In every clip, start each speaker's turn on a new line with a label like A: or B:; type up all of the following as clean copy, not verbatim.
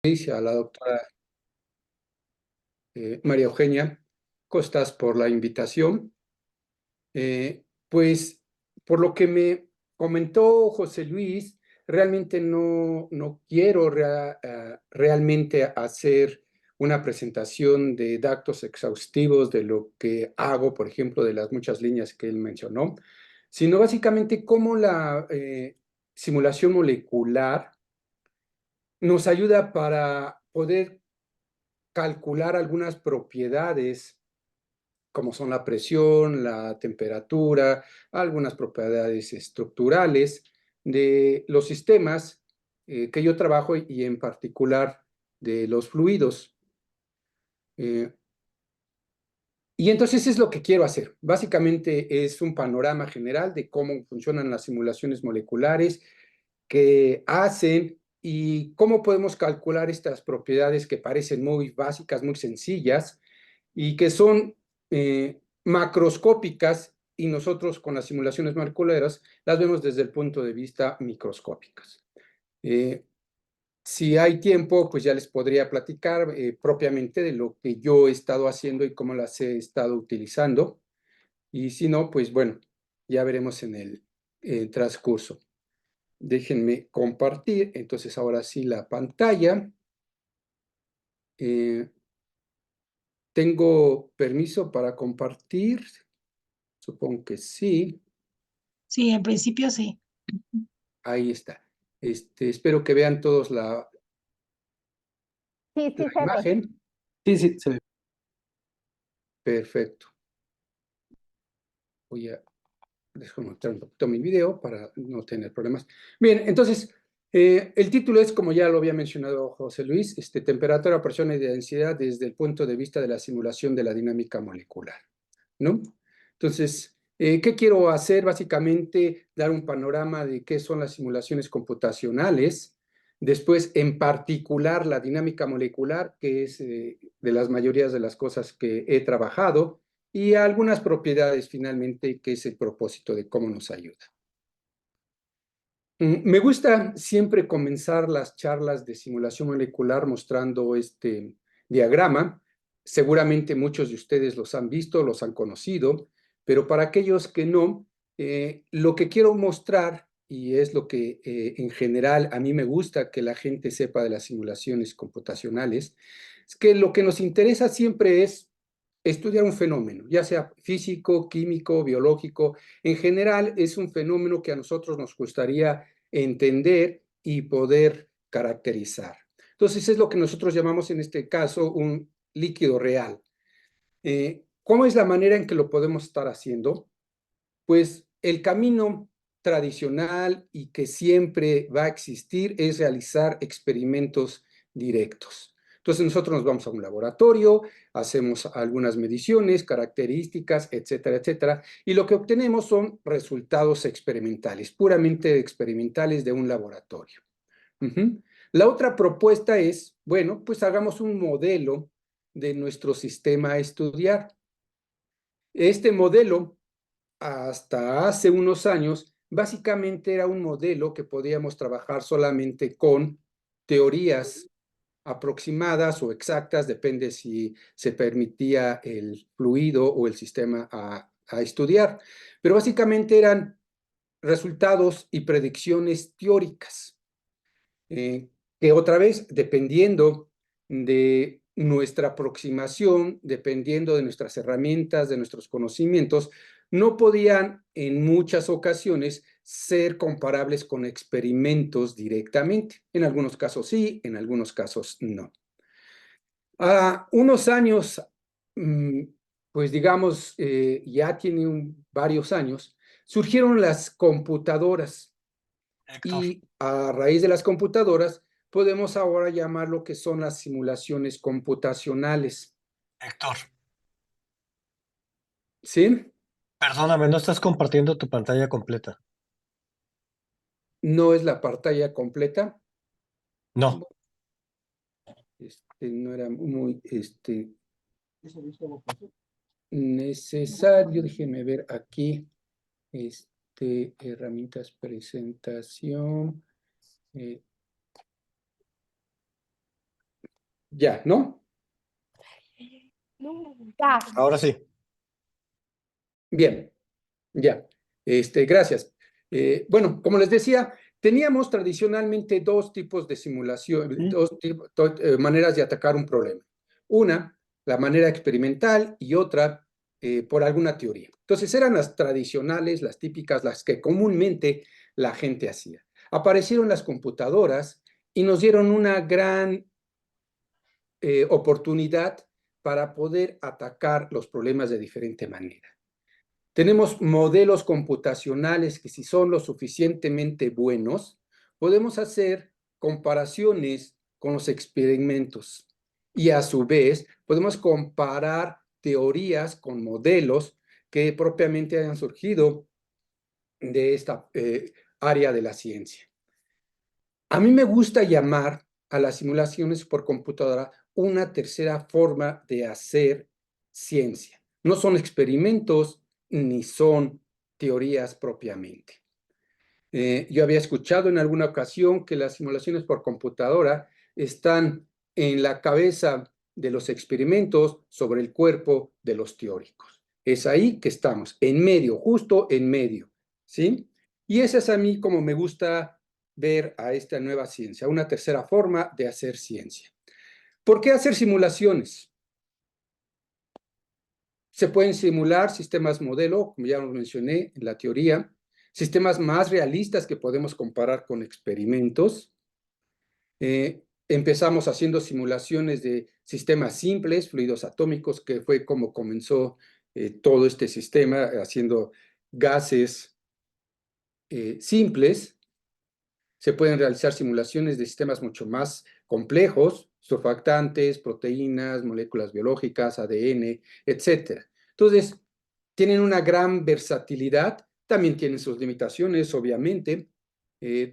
A: A la doctora María Eugenia Costas por la invitación. Pues por lo que me comentó José Luis, realmente no quiero realmente hacer una presentación de datos exhaustivos de lo que hago, por ejemplo, de las muchas líneas que él mencionó, sino básicamente cómo la simulación molecular nos ayuda para poder calcular algunas propiedades como son la presión, la temperatura, algunas propiedades estructurales de los sistemas que yo trabajo y en particular de los fluidos. Y entonces es lo que quiero hacer. Básicamente es un panorama general de cómo funcionan las simulaciones moleculares, qué hacen y cómo podemos calcular estas propiedades que parecen muy básicas, muy sencillas y que son macroscópicas y nosotros con las simulaciones moleculares las vemos desde el punto de vista microscópicas. Si hay tiempo, pues ya les podría platicar propiamente de lo que yo he estado haciendo y cómo las he estado utilizando. Y si no, pues bueno, ya veremos en el transcurso. Déjenme compartir, entonces ahora sí la pantalla. ¿Tengo permiso para compartir? Supongo que sí.
B: Sí, en principio sí.
A: Ahí está. Espero que vean todos
C: Sí, sí
A: la
C: se ve.
A: imagen. Sí, sí, se ve. Perfecto. Voy a desconectar un poquito mi video para no tener problemas. Bien, entonces, el título es, como ya lo había mencionado José Luis, temperatura, presión y densidad desde el punto de vista de la simulación de la dinámica molecular, ¿no? Entonces, ¿qué quiero hacer? Básicamente, dar un panorama de qué son las simulaciones computacionales, después, en particular, la dinámica molecular, que es de las mayorías de las cosas que he trabajado, y algunas propiedades finalmente, que es el propósito de cómo nos ayuda. Me gusta siempre comenzar las charlas de simulación molecular mostrando este diagrama. Seguramente muchos de ustedes los han visto, los han conocido, pero para aquellos que no, lo que quiero mostrar, y es lo que en general a mí me gusta que la gente sepa de las simulaciones computacionales, es que lo que nos interesa siempre es estudiar un fenómeno, ya sea físico, químico, biológico. En general es un fenómeno que a nosotros nos gustaría entender y poder caracterizar. Entonces es lo que nosotros llamamos en este caso un líquido real. ¿Cómo es la manera en que lo podemos estar haciendo? Pues el camino tradicional y que siempre va a existir es realizar experimentos directos. Entonces nosotros nos vamos a un laboratorio, hacemos algunas mediciones, características, etcétera, etcétera, y lo que obtenemos son resultados experimentales, puramente experimentales de un laboratorio. La otra propuesta es, bueno, pues hagamos un modelo de nuestro sistema a estudiar. Este modelo hasta hace unos años, básicamente era un modelo que podíamos trabajar solamente con teorías aproximadas o exactas, depende si se permitía el fluido o el sistema a estudiar. Pero básicamente eran resultados y predicciones teóricas, que otra vez, dependiendo de nuestra aproximación, dependiendo de nuestras herramientas, de nuestros conocimientos, no podían en muchas ocasiones ser comparables con experimentos directamente. En algunos casos sí, en algunos casos no. Unos años, pues digamos, ya tiene varios años, surgieron las computadoras.
D: Héctor,
A: Y a raíz de las computadoras, podemos ahora llamar lo que son las simulaciones computacionales.
D: Héctor,
A: ¿Sí?
D: perdóname, no estás compartiendo tu pantalla completa.
A: No es la pantalla completa.
D: No.
A: No era muy necesario. Déjenme ver aquí. Herramientas, presentación. Ya, ¿no?
D: Ahora sí.
A: Bien, ya. Gracias. Bueno, como les decía, teníamos tradicionalmente dos tipos de simulación, maneras de atacar un problema. Una, la manera experimental y otra, por alguna teoría. Entonces, eran las tradicionales, las típicas, las que comúnmente la gente hacía. Aparecieron las computadoras y nos dieron una gran oportunidad para poder atacar los problemas de diferente manera. Tenemos modelos computacionales que si son lo suficientemente buenos, podemos hacer comparaciones con los experimentos y a su vez podemos comparar teorías con modelos que propiamente hayan surgido de esta área de la ciencia. A mí me gusta llamar a las simulaciones por computadora una tercera forma de hacer ciencia. No son experimentos ni son teorías propiamente. Yo había escuchado en alguna ocasión que las simulaciones por computadora están en la cabeza de los experimentos sobre el cuerpo de los teóricos. Es ahí que estamos, en medio, justo en medio, ¿sí? Y esa es a mí como me gusta ver a esta nueva ciencia, una tercera forma de hacer ciencia. ¿Por qué hacer simulaciones? Se pueden simular sistemas modelo, como ya lo mencioné en la teoría, sistemas más realistas que podemos comparar con experimentos. Empezamos haciendo simulaciones de sistemas simples, fluidos atómicos, que fue como comenzó todo este sistema, haciendo gases simples. Se pueden realizar simulaciones de sistemas mucho más complejos, surfactantes, proteínas, moléculas biológicas, ADN, etc. Entonces, tienen una gran versatilidad, también tienen sus limitaciones, obviamente,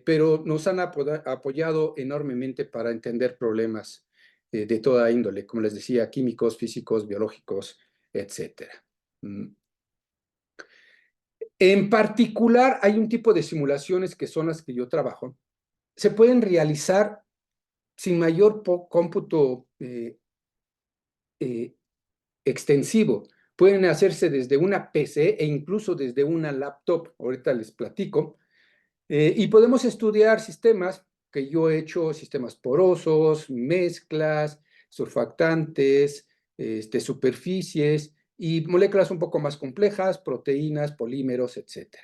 A: pero nos han apoyado enormemente para entender problemas de toda índole, como les decía, químicos, físicos, biológicos, etc. En particular, hay un tipo de simulaciones que son las que yo trabajo. Se pueden realizar sin mayor cómputo extensivo. Pueden hacerse desde una PC e incluso desde una laptop. Ahorita les platico. Y podemos estudiar sistemas que yo he hecho, sistemas porosos, mezclas, surfactantes, superficies y moléculas un poco más complejas, proteínas, polímeros, etc.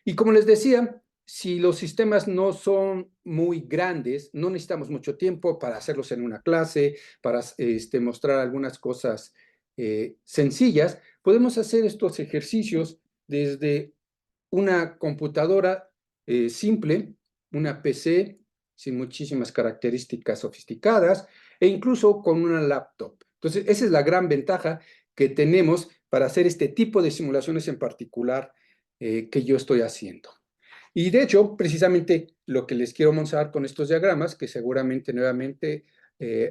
A: Y como les decía, si los sistemas no son muy grandes, no necesitamos mucho tiempo para hacerlos en una clase, para mostrar algunas cosas sencillas, podemos hacer estos ejercicios desde una computadora simple, una PC sin muchísimas características sofisticadas e incluso con una laptop. Entonces, esa es la gran ventaja que tenemos para hacer este tipo de simulaciones en particular que yo estoy haciendo. Y de hecho, precisamente lo que les quiero mostrar con estos diagramas, que seguramente nuevamente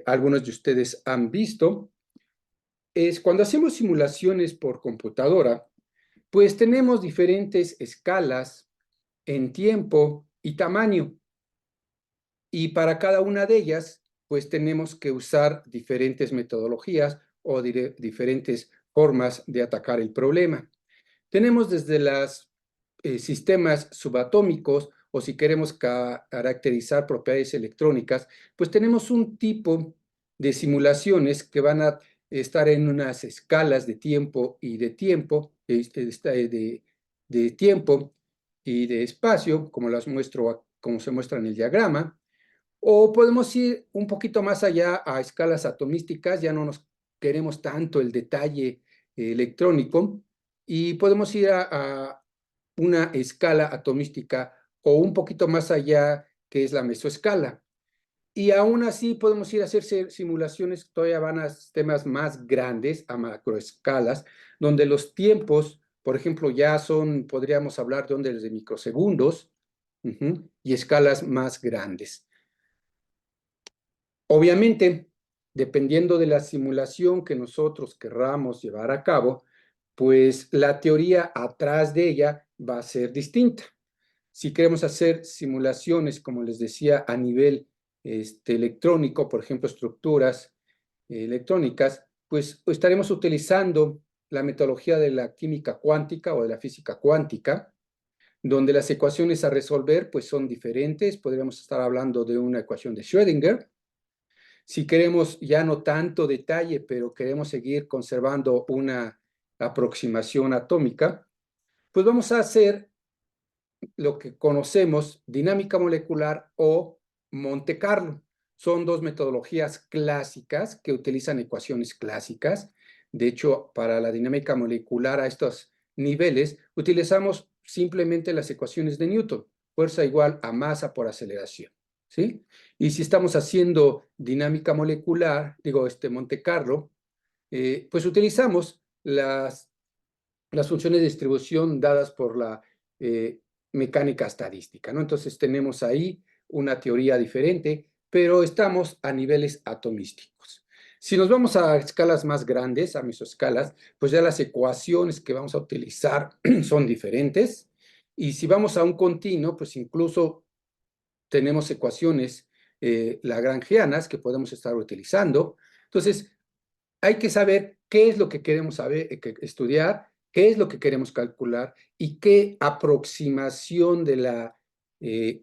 A: algunos de ustedes han visto, es cuando hacemos simulaciones por computadora, pues tenemos diferentes escalas en tiempo y tamaño. Y para cada una de ellas, pues tenemos que usar diferentes metodologías o diferentes formas de atacar el problema. Tenemos desde los sistemas subatómicos o si queremos caracterizar propiedades electrónicas, pues tenemos un tipo de simulaciones que van a estar en unas escalas de tiempo y de tiempo, de tiempo y de espacio, como las muestro, como se muestra en el diagrama, o podemos ir un poquito más allá a escalas atomísticas, ya no nos queremos tanto el detalle electrónico, y podemos ir a una escala atomística o un poquito más allá, que es la mesoescala. Y aún así podemos ir a hacer simulaciones que todavía van a sistemas más grandes, a macroescalas, donde los tiempos, por ejemplo, ya son, podríamos hablar de ondas de microsegundos, y escalas más grandes. Obviamente, dependiendo de la simulación que nosotros querramos llevar a cabo, pues la teoría atrás de ella va a ser distinta. Si queremos hacer simulaciones, como les decía, a nivel electrónico, por ejemplo, estructuras electrónicas, pues estaremos utilizando la metodología de la química cuántica o de la física cuántica, donde las ecuaciones a resolver pues son diferentes. Podríamos estar hablando de una ecuación de Schrödinger. Si queremos ya no tanto detalle, pero queremos seguir conservando una aproximación atómica, pues vamos a hacer lo que conocemos dinámica molecular o Monte Carlo. Son dos metodologías clásicas que utilizan ecuaciones clásicas. De hecho, para la dinámica molecular a estos niveles utilizamos simplemente las ecuaciones de Newton, fuerza igual a masa por aceleración, ¿sí? Y si estamos haciendo dinámica molecular, digo, Monte Carlo, pues utilizamos las funciones de distribución dadas por la mecánica estadística, ¿no? Entonces tenemos ahí una teoría diferente, pero estamos a niveles atomísticos. Si nos vamos a escalas más grandes, a mesoescalas, pues ya las ecuaciones que vamos a utilizar son diferentes. Y si vamos a un continuo, pues incluso tenemos ecuaciones lagrangianas que podemos estar utilizando. Entonces, hay que saber qué es lo que queremos saber, estudiar, qué es lo que queremos calcular y qué aproximación de las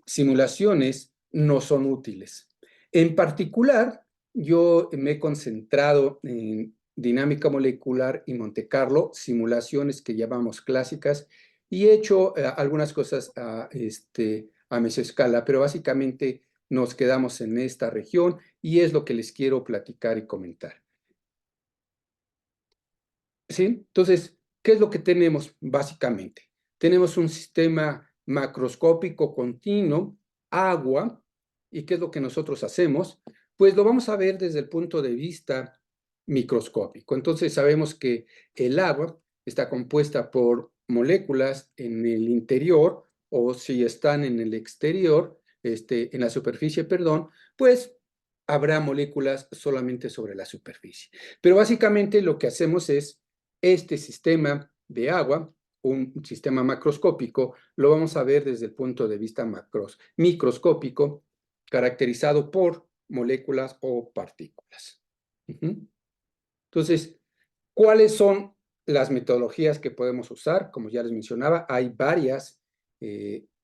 A: simulaciones nos son útiles. En particular, yo me he concentrado en dinámica molecular y Monte Carlo, simulaciones que llamamos clásicas, y he hecho algunas cosas a mesoescala, pero básicamente nos quedamos en esta región y es lo que les quiero platicar y comentar. ¿Sí? Entonces, ¿qué es lo que tenemos básicamente? Tenemos un sistema macroscópico continuo, agua, ¿y qué es lo que nosotros hacemos? Pues lo vamos a ver desde el punto de vista microscópico. Entonces, sabemos que el agua está compuesta por moléculas en el interior, o si están en el exterior, en la superficie, perdón, pues habrá moléculas solamente sobre la superficie. Pero básicamente lo que hacemos es este sistema de agua, un sistema macroscópico, lo vamos a ver desde el punto de vista microscópico, caracterizado por moléculas o partículas. Entonces, ¿cuáles son las metodologías que podemos usar? Como ya les mencionaba, hay varias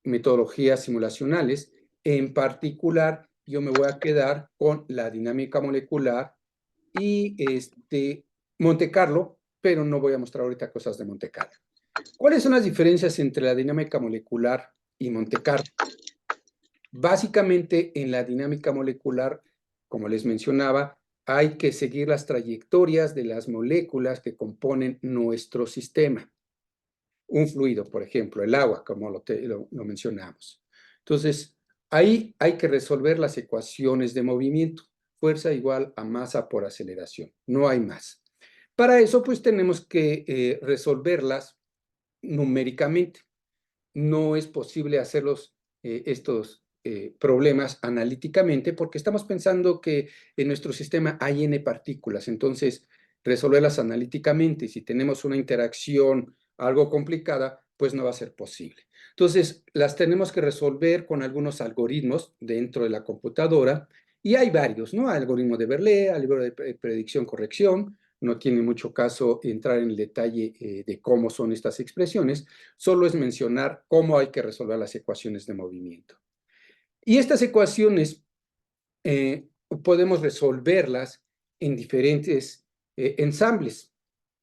A: metodologías simulacionales. En particular, yo me voy a quedar con la dinámica molecular y Monte Carlo, pero no voy a mostrar ahorita cosas de Monte Carlo. ¿Cuáles son las diferencias entre la dinámica molecular y Monte Carlo? Básicamente, en la dinámica molecular, como les mencionaba, hay que seguir las trayectorias de las moléculas que componen nuestro sistema. Un fluido, por ejemplo, el agua, como lo mencionamos. Entonces, ahí hay que resolver las ecuaciones de movimiento. Fuerza igual a masa por aceleración. No hay más. Para eso, pues, tenemos que resolverlas numéricamente. No es posible hacerlos estos problemas analíticamente porque estamos pensando que en nuestro sistema hay n partículas. Entonces, resolverlas analíticamente, si tenemos una interacción algo complicada, pues no va a ser posible. Entonces, las tenemos que resolver con algunos algoritmos dentro de la computadora, y hay varios, ¿no? Algoritmo de Berle, algoritmo de predicción-corrección. No tiene mucho caso entrar en el detalle de cómo son estas expresiones, solo es mencionar cómo hay que resolver las ecuaciones de movimiento. Y estas ecuaciones podemos resolverlas en diferentes ensambles.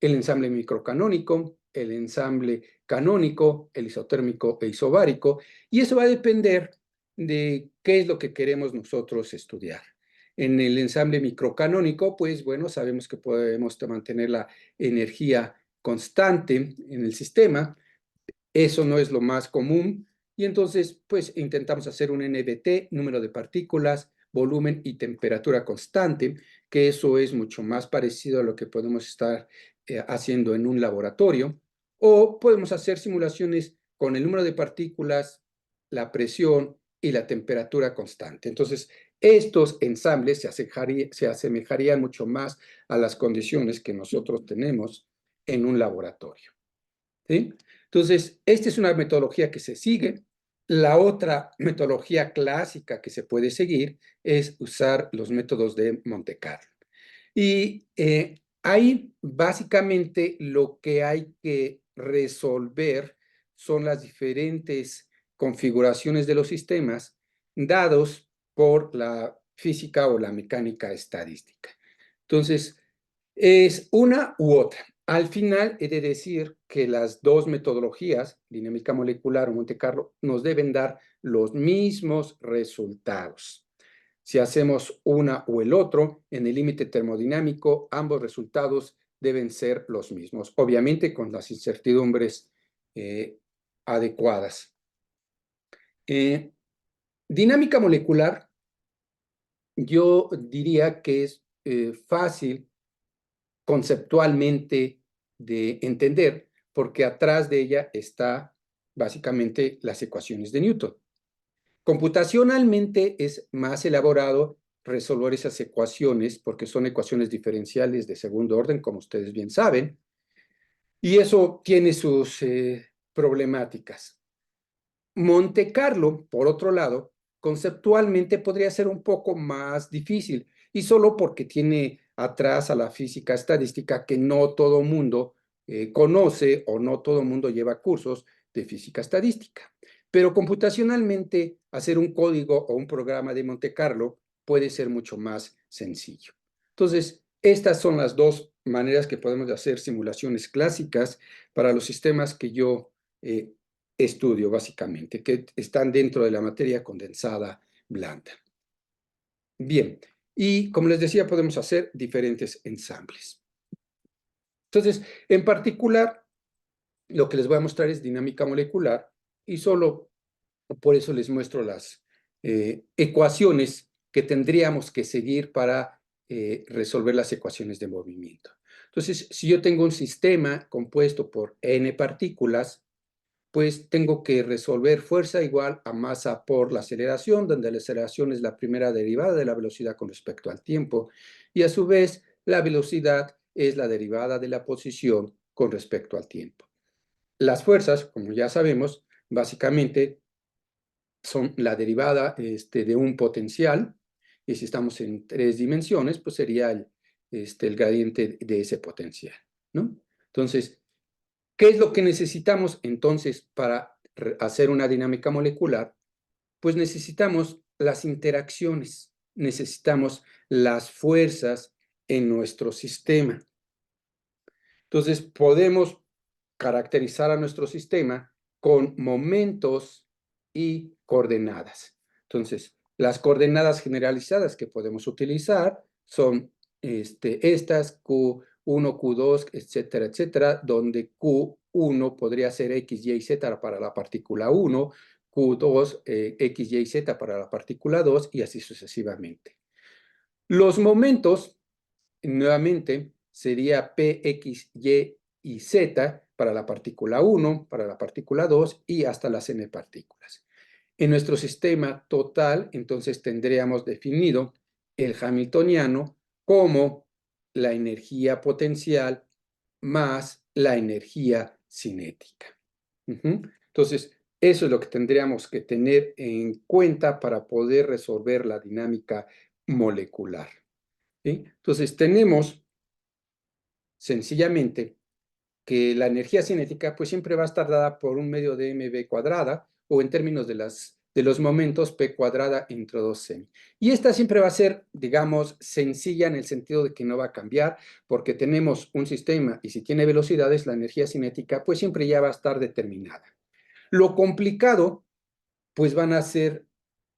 A: El ensamble microcanónico, el ensamble canónico, el isotérmico e isobárico, y eso va a depender de qué es lo que queremos nosotros estudiar. En el ensamble microcanónico, pues bueno, sabemos que podemos mantener la energía constante en el sistema. Eso no es lo más común, y entonces pues intentamos hacer un NBT, número de partículas, volumen y temperatura constante, que eso es mucho más parecido a lo que podemos estar haciendo en un laboratorio, o podemos hacer simulaciones con el número de partículas, la presión y la temperatura constante. Entonces, estos ensambles se asemejarían mucho más a las condiciones que nosotros tenemos en un laboratorio, ¿sí? Entonces, esta es una metodología que se sigue. La otra metodología clásica que se puede seguir es usar los métodos de Monte Carlo. Y ahí básicamente lo que hay que resolver son las diferentes configuraciones de los sistemas dados por la física o la mecánica estadística. Entonces, es una u otra. Al final, he de decir que las dos metodologías, dinámica molecular o Monte Carlo, nos deben dar los mismos resultados. Si hacemos una o el otro, en el límite termodinámico, ambos resultados deben ser los mismos, obviamente con las incertidumbres adecuadas. Dinámica molecular, yo diría que es fácil conceptualmente de entender, porque atrás de ella está básicamente las ecuaciones de Newton. Computacionalmente es más elaborado resolver esas ecuaciones porque son ecuaciones diferenciales de segundo orden, como ustedes bien saben, y eso tiene sus problemáticas. Monte Carlo, por otro lado, conceptualmente podría ser un poco más difícil, y solo porque tiene atrás a la física estadística que no todo mundo conoce o no todo mundo lleva cursos de física estadística. Pero computacionalmente, hacer un código o un programa de Monte Carlo puede ser mucho más sencillo. Entonces, estas son las dos maneras que podemos hacer simulaciones clásicas para los sistemas que yo estudio, básicamente, que están dentro de la materia condensada blanda. Bien, y como les decía, podemos hacer diferentes ensambles. Entonces, en particular, lo que les voy a mostrar es dinámica molecular y solo por eso les muestro las ecuaciones que tendríamos que seguir para resolver las ecuaciones de movimiento. Entonces, si yo tengo un sistema compuesto por n partículas, pues tengo que resolver fuerza igual a masa por la aceleración, donde la aceleración es la primera derivada de la velocidad con respecto al tiempo, y a su vez la velocidad es la derivada de la posición con respecto al tiempo. Las fuerzas, como ya sabemos, básicamente son la derivada de un potencial, y si estamos en 3 dimensiones, pues sería el gradiente de ese potencial, ¿no? Entonces, ¿qué es lo que necesitamos entonces para hacer una dinámica molecular? Pues necesitamos las interacciones, necesitamos las fuerzas en nuestro sistema. Entonces, podemos caracterizar a nuestro sistema con momentos y coordenadas. Entonces, las coordenadas generalizadas que podemos utilizar son estas, Q1, Q2, etcétera, etcétera, donde Q1 podría ser X, Y, Z para la partícula 1, Q2, X, Y, Z para la partícula 2 y así sucesivamente. Los momentos, nuevamente, sería P, X, Y y Z para la partícula 1, para la partícula 2 y hasta las n partículas. En nuestro sistema total, entonces tendríamos definido el hamiltoniano como la energía potencial más la energía cinética. Entonces, eso es lo que tendríamos que tener en cuenta para poder resolver la dinámica molecular. ¿Sí? Entonces, tenemos sencillamente que la energía cinética pues siempre va a estar dada por un medio de mv cuadrada o en términos de los momentos p cuadrada entre 2m. Y esta siempre va a ser, digamos, sencilla en el sentido de que no va a cambiar porque tenemos un sistema y si tiene velocidades, la energía cinética pues siempre ya va a estar determinada. Lo complicado pues van a ser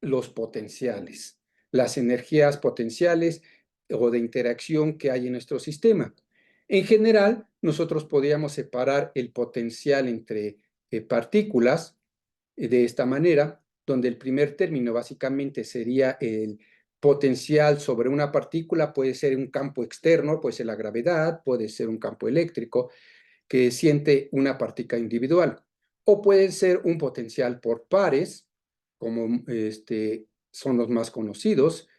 A: los potenciales, las energías potenciales o de interacción que hay en nuestro sistema. En general, nosotros podríamos separar el potencial entre partículas de esta manera, donde el primer término básicamente sería el potencial sobre una partícula, puede ser un campo externo, puede ser la gravedad, puede ser un campo eléctrico que siente una partícula individual, o puede ser un potencial por pares, como son los más conocidos,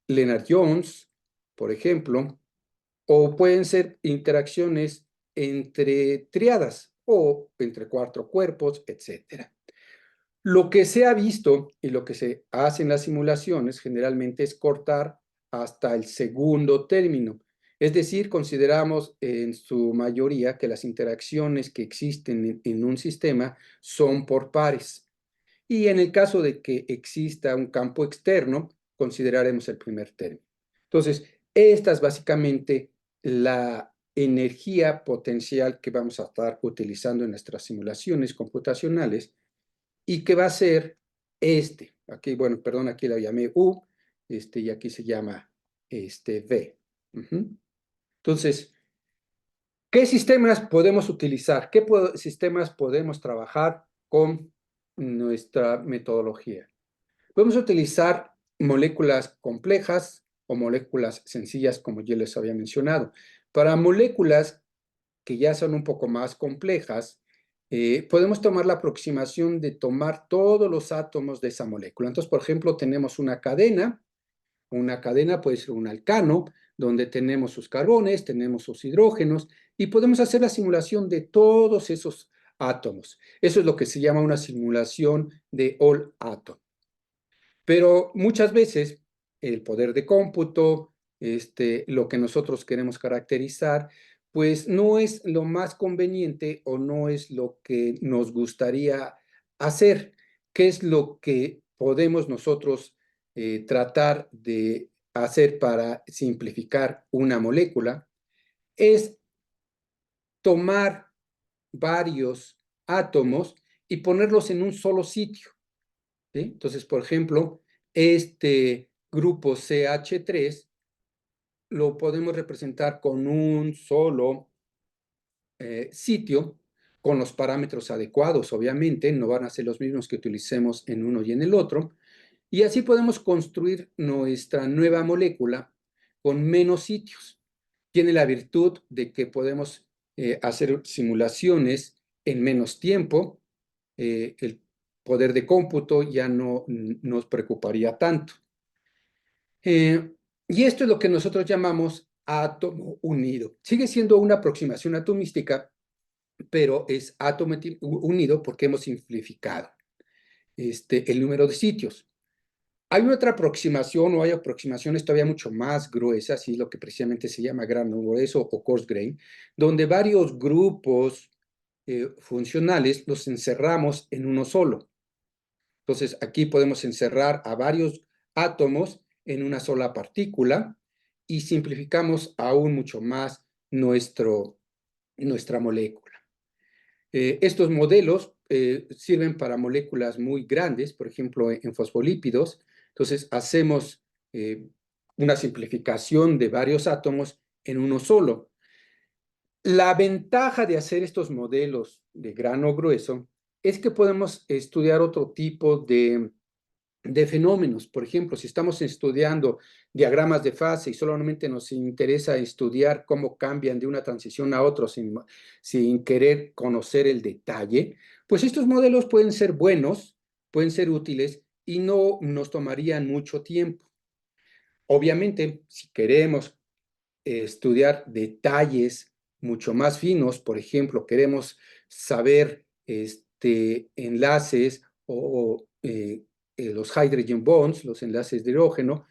A: Lennard-Jones, por ejemplo, o pueden ser interacciones entre triadas o entre 4 cuerpos, etc. Lo que se ha visto y lo que se hace en las simulaciones generalmente es cortar hasta el segundo término. Es decir, consideramos en su mayoría que las interacciones que existen en un sistema son por pares. Y en el caso de que exista un campo externo, consideraremos el primer término. Entonces, esta es básicamente la energía potencial que vamos a estar utilizando en nuestras simulaciones computacionales y que va a ser aquí, bueno, perdón, aquí la llamé U, y aquí se llama V. Entonces, ¿qué sistemas podemos utilizar? ¿Qué sistemas podemos trabajar con nuestra metodología? Podemos utilizar moléculas complejas o moléculas sencillas, como ya les había mencionado. Para moléculas que ya son un poco más complejas, podemos tomar la aproximación de tomar todos los átomos de esa molécula. Entonces, por ejemplo, tenemos una cadena puede ser un alcano, donde tenemos sus carbones, tenemos sus hidrógenos, y podemos hacer la simulación de todos esos átomos. Eso es lo que se llama una simulación de all atom. Pero muchas veces el poder de cómputo, lo que nosotros queremos caracterizar, pues no es lo más conveniente o no es lo que nos gustaría hacer. ¿Qué es lo que podemos nosotros tratar de hacer para simplificar una molécula? Es tomar varios átomos y ponerlos en un solo sitio. ¿Sí? Entonces, por ejemplo, este grupo CH3 lo podemos representar con un solo sitio, con los parámetros adecuados, obviamente, no van a ser los mismos que utilicemos en uno y en el otro, y así podemos construir nuestra nueva molécula con menos sitios. Tiene la virtud de que podemos hacer simulaciones en menos tiempo, el poder de cómputo ya no nos preocuparía tanto. Y esto es lo que nosotros llamamos átomo unido. Sigue siendo una aproximación atomística, pero es átomo unido porque hemos simplificado el número de sitios. Hay otra aproximación o hay aproximaciones todavía mucho más gruesas, y lo que precisamente se llama grano grueso o coarse grain, donde varios grupos funcionales los encerramos en uno solo. Entonces, aquí podemos encerrar a varios átomos en una sola partícula y simplificamos aún mucho más nuestra molécula. Estos modelos sirven para moléculas muy grandes, por ejemplo, en fosfolípidos. Entonces, hacemos una simplificación de varios átomos en uno solo. La ventaja de hacer estos modelos de grano grueso es que podemos estudiar otro tipo de fenómenos. Por ejemplo, si estamos estudiando diagramas de fase y solamente nos interesa estudiar cómo cambian de una transición a otra sin querer conocer el detalle, pues estos modelos pueden ser buenos, pueden ser útiles y no nos tomarían mucho tiempo. Obviamente, si queremos estudiar detalles mucho más finos, por ejemplo, queremos saber enlaces o los hydrogen bonds, los enlaces de hidrógeno,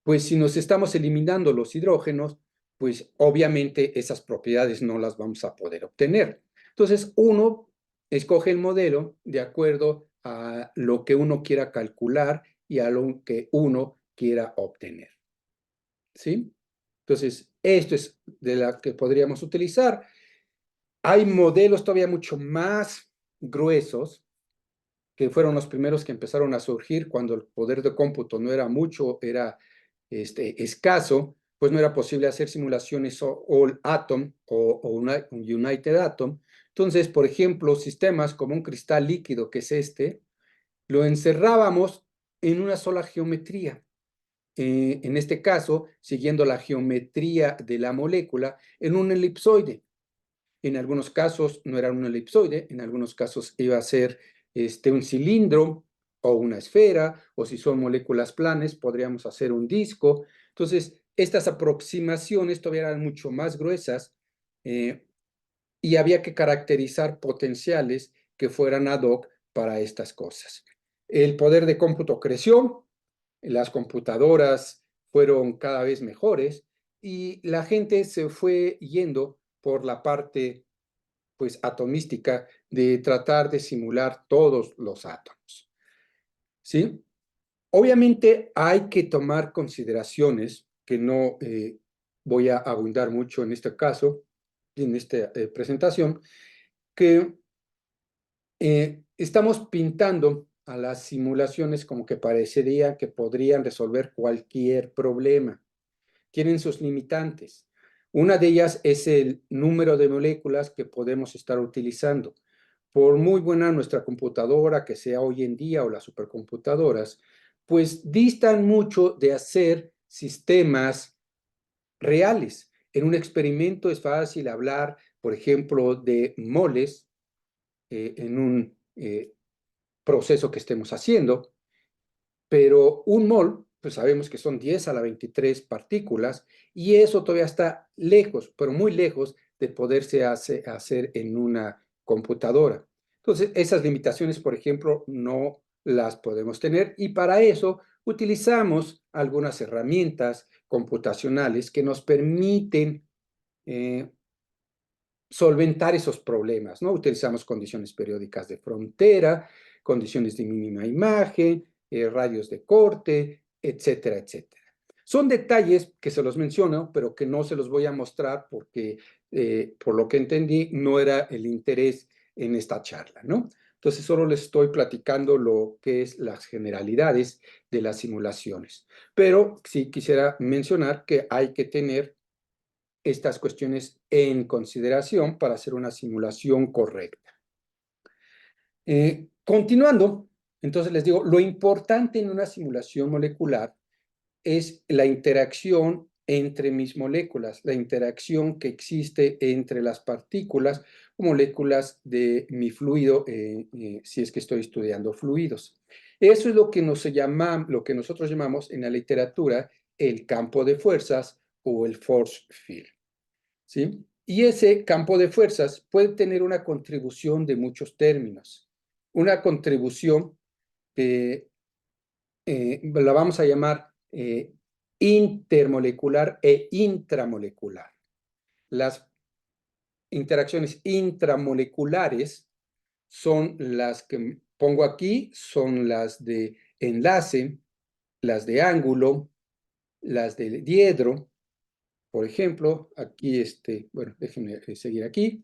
A: pues si nos estamos eliminando los hidrógenos, pues obviamente esas propiedades no las vamos a poder obtener. Entonces, uno escoge el modelo de acuerdo a lo que uno quiera calcular y a lo que uno quiera obtener. ¿Sí? Entonces, esto es de la que podríamos utilizar. Hay modelos todavía mucho más gruesos, que fueron los primeros que empezaron a surgir cuando el poder de cómputo no era mucho, era escaso, pues no era posible hacer simulaciones all atom o un united atom. Entonces, por ejemplo, sistemas como un cristal líquido, que es lo encerrábamos en una sola geometría. En este caso, siguiendo la geometría de la molécula, en un elipsoide. En algunos casos no era un elipsoide, en algunos casos iba a ser un cilindro o una esfera, o si son moléculas planas, podríamos hacer un disco. Entonces, estas aproximaciones todavía eran mucho más gruesas y había que caracterizar potenciales que fueran ad hoc para estas cosas. El poder de cómputo creció, las computadoras fueron cada vez mejores y la gente se fue yendo por la parte pues atomística de tratar de simular todos los átomos. ¿Sí? Obviamente hay que tomar consideraciones que no voy a abundar mucho en este caso, en esta presentación, que estamos pintando a las simulaciones como que parecería que podrían resolver cualquier problema. Tienen sus limitantes. Una de ellas es el número de moléculas que podemos estar utilizando. Por muy buena nuestra computadora que sea hoy en día o las supercomputadoras, pues distan mucho de hacer sistemas reales. En un experimento es fácil hablar, por ejemplo, de moles en un proceso que estemos haciendo, pero un mol, pues sabemos que son 10 a la 23 partículas y eso todavía está lejos, pero muy lejos de poderse hacer en una computadora. Entonces, esas limitaciones, por ejemplo, no las podemos tener y para eso utilizamos algunas herramientas computacionales que nos permiten solventar esos problemas, ¿no? Utilizamos condiciones periódicas de frontera, condiciones de mínima imagen, radios de corte, etcétera, etcétera. Son detalles que se los menciono, pero que no se los voy a mostrar porque, por lo que entendí, no era el interés en esta charla, ¿no? Entonces, solo les estoy platicando lo que es las generalidades de las simulaciones. Pero sí quisiera mencionar que hay que tener estas cuestiones en consideración para hacer una simulación correcta. Continuando, entonces les digo, lo importante en una simulación molecular es la interacción entre mis moléculas, la interacción que existe entre las partículas o moléculas de mi fluido, si es que estoy estudiando fluidos. Eso es lo que lo que nosotros llamamos en la literatura el campo de fuerzas o el force field. ¿Sí? Y ese campo de fuerzas puede tener una contribución de muchos términos. Una contribución que la vamos a llamar intermolecular e intramolecular. Las interacciones intramoleculares son las que pongo aquí, son las de enlace, las de ángulo, las de diedro. Por ejemplo, aquí, bueno, déjenme seguir aquí.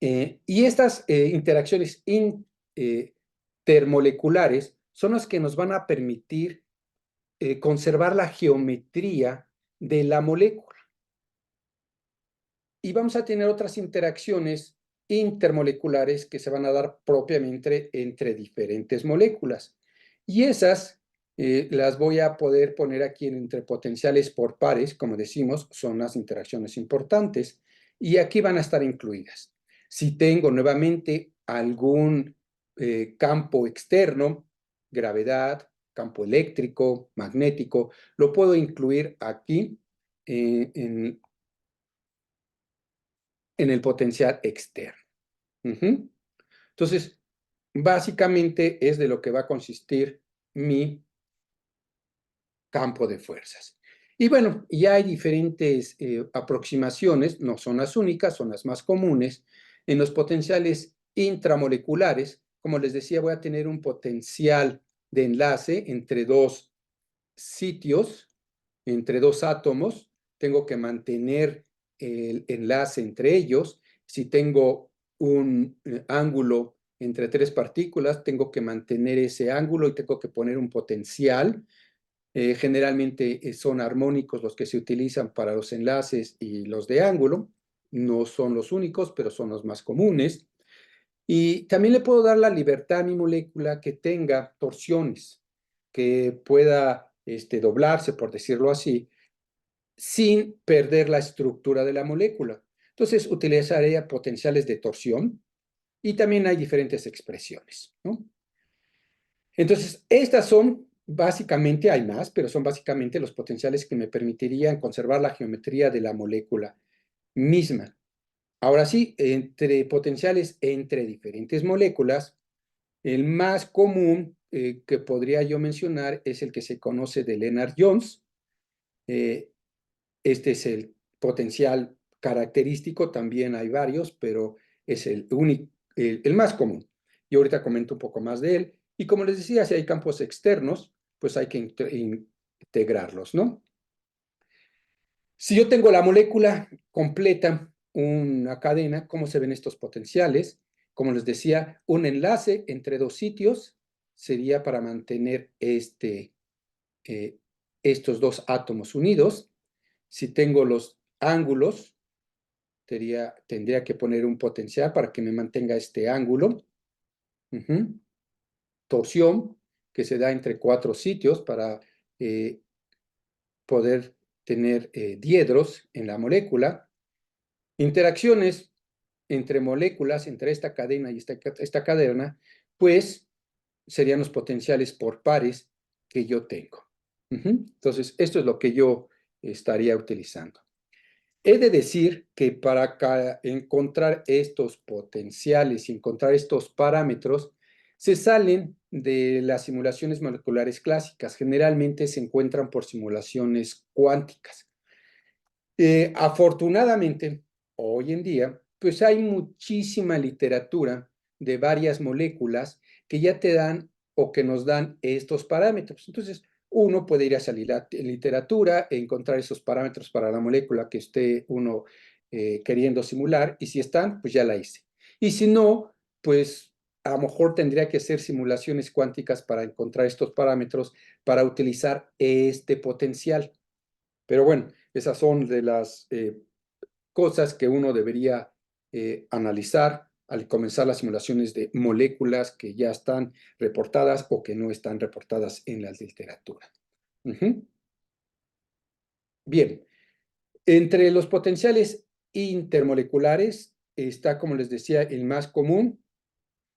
A: Y estas interacciones intermoleculares son las que nos van a permitir conservar la geometría de la molécula. Y vamos a tener otras interacciones intermoleculares que se van a dar propiamente entre diferentes moléculas. Y esas las voy a poder poner aquí entre potenciales por pares, como decimos, son las interacciones importantes. Y aquí van a estar incluidas. Si tengo nuevamente algún campo externo, gravedad, campo eléctrico, magnético, lo puedo incluir aquí en el potencial externo. Entonces, básicamente es de lo que va a consistir mi campo de fuerzas. Y bueno, ya hay diferentes aproximaciones, no son las únicas, son las más comunes. En los potenciales intramoleculares, como les decía, voy a tener un potencial de enlace entre dos sitios, entre dos átomos. Tengo que mantener el enlace entre ellos. Si tengo un ángulo entre tres partículas, tengo que mantener ese ángulo y tengo que poner un potencial. Generalmente son armónicos los que se utilizan para los enlaces y los de ángulo. No son los únicos, pero son los más comunes. Y también le puedo dar la libertad a mi molécula que tenga torsiones, que pueda doblarse, por decirlo así, sin perder la estructura de la molécula. Entonces, utilizaría potenciales de torsión y también hay diferentes expresiones, ¿no? Entonces, estas son básicamente, hay más, pero son básicamente los potenciales que me permitirían conservar la geometría de la molécula misma. Ahora sí, entre potenciales entre diferentes moléculas, el más común que podría yo mencionar es el que se conoce de Lennard-Jones. Este es el potencial característico, también hay varios, pero es el más común. Yo ahorita comento un poco más de él. Y como les decía, si hay campos externos, pues hay que integrarlos, ¿no? Si yo tengo la molécula completa, una cadena, ¿cómo se ven estos potenciales? Como les decía, un enlace entre dos sitios sería para mantener estos dos átomos unidos. Si tengo los ángulos, tendría que poner un potencial para que me mantenga este ángulo. Torsión, que se da entre 4 sitios para poder tener diedros en la molécula. Interacciones entre moléculas, entre esta cadena y esta cadena, pues serían los potenciales por pares que yo tengo. Entonces, esto es lo que yo estaría utilizando. He de decir que para encontrar estos potenciales y encontrar estos parámetros, se salen de las simulaciones moleculares clásicas. Generalmente se encuentran por simulaciones cuánticas. Afortunadamente, hoy en día, pues hay muchísima literatura de varias moléculas que ya te dan o que nos dan estos parámetros. Entonces, uno puede ir a esa literatura e encontrar esos parámetros para la molécula que esté uno queriendo simular, y si están, pues ya la hice. Y si no, pues a lo mejor tendría que hacer simulaciones cuánticas para encontrar estos parámetros para utilizar este potencial. Pero bueno, esas son de las cosas que uno debería analizar al comenzar las simulaciones de moléculas que ya están reportadas o que no están reportadas en la literatura. Bien, entre los potenciales intermoleculares está, como les decía, el más común,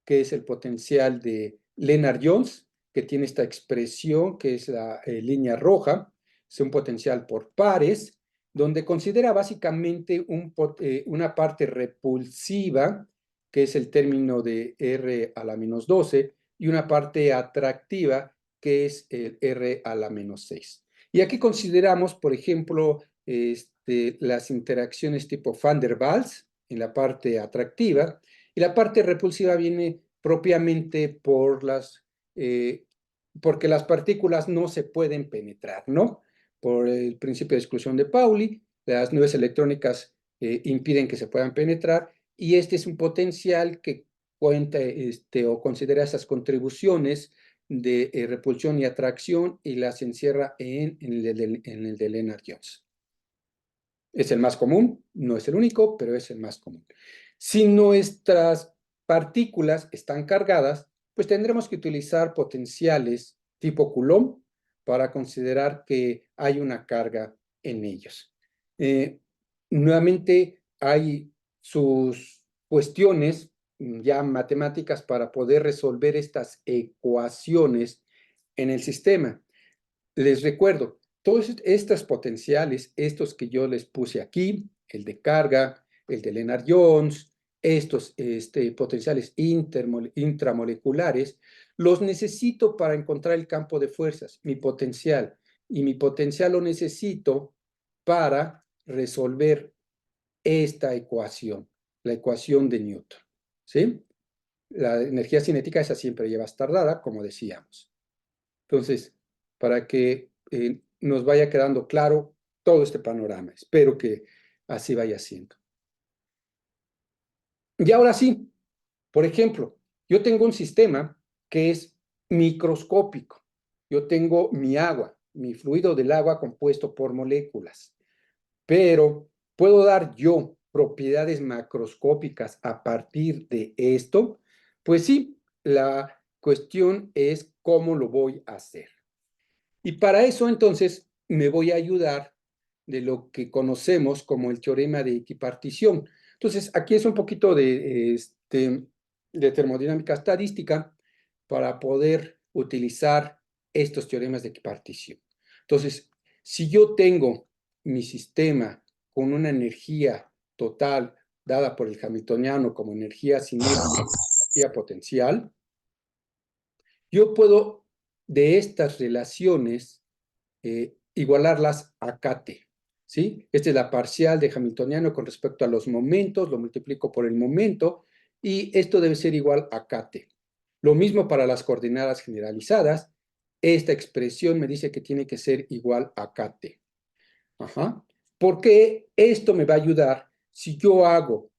A: que es el potencial de Lennard-Jones, que tiene esta expresión que es la línea roja. Es un potencial por pares, donde considera básicamente una parte repulsiva, que es el término de R a la menos 12, y una parte atractiva, que es el R a la menos 6. Y aquí consideramos, por ejemplo, las interacciones tipo Van der Waals en la parte atractiva, y la parte repulsiva viene propiamente porque las partículas no se pueden penetrar, ¿no? Por el principio de exclusión de Pauli, las nubes electrónicas impiden que se puedan penetrar, y este es un potencial que cuenta o considera esas contribuciones de repulsión y atracción y las encierra en el de Lennard-Jones. Es el más común, no es el único, pero es el más común. Si nuestras partículas están cargadas, pues tendremos que utilizar potenciales tipo Coulomb para considerar que hay una carga en ellos. Nuevamente hay sus cuestiones ya matemáticas para poder resolver estas ecuaciones en el sistema. Les recuerdo, todos estos potenciales, estos que yo les puse aquí, el de carga, el de Lennard-Jones, estos potenciales intramoleculares, los necesito para encontrar el campo de fuerzas, mi potencial. Y mi potencial lo necesito para resolver esta ecuación, la ecuación de Newton. ¿Sí? La energía cinética esa siempre lleva tardada, como decíamos. Entonces, para que nos vaya quedando claro todo este panorama. Espero que así vaya siendo. Y ahora sí, por ejemplo, yo tengo un sistema que es microscópico. Yo tengo mi agua, mi fluido del agua compuesto por moléculas, pero ¿puedo dar yo propiedades macroscópicas a partir de esto? Pues sí, la cuestión es cómo lo voy a hacer. Y para eso, entonces, me voy a ayudar de lo que conocemos como el teorema de equipartición. Entonces, aquí es un poquito de termodinámica estadística para poder utilizar estos teoremas de equipartición. Entonces, si yo tengo mi sistema con una energía total dada por el hamiltoniano como energía cinética, energía potencial, yo puedo de estas relaciones igualarlas a Kate, ¿sí? Esta es la parcial de Hamiltoniano con respecto a los momentos, lo multiplico por el momento, y esto debe ser igual a Kate. Lo mismo para las coordenadas generalizadas, esta expresión me dice que tiene que ser igual a Kate. Ajá. Porque esto me va a ayudar si yo hago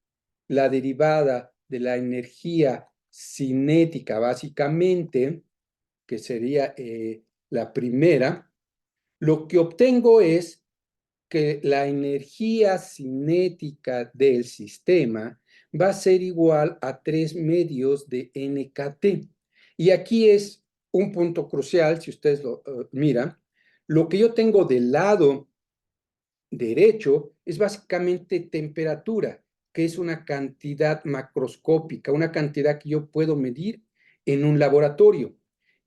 A: la derivada de la energía cinética, básicamente, que sería la primera, lo que obtengo es que la energía cinética del sistema va a ser igual a 3 medios de NKT. Y aquí es un punto crucial, si ustedes lo miran, lo que yo tengo del lado derecho es básicamente temperatura, que es una cantidad macroscópica, una cantidad que yo puedo medir en un laboratorio.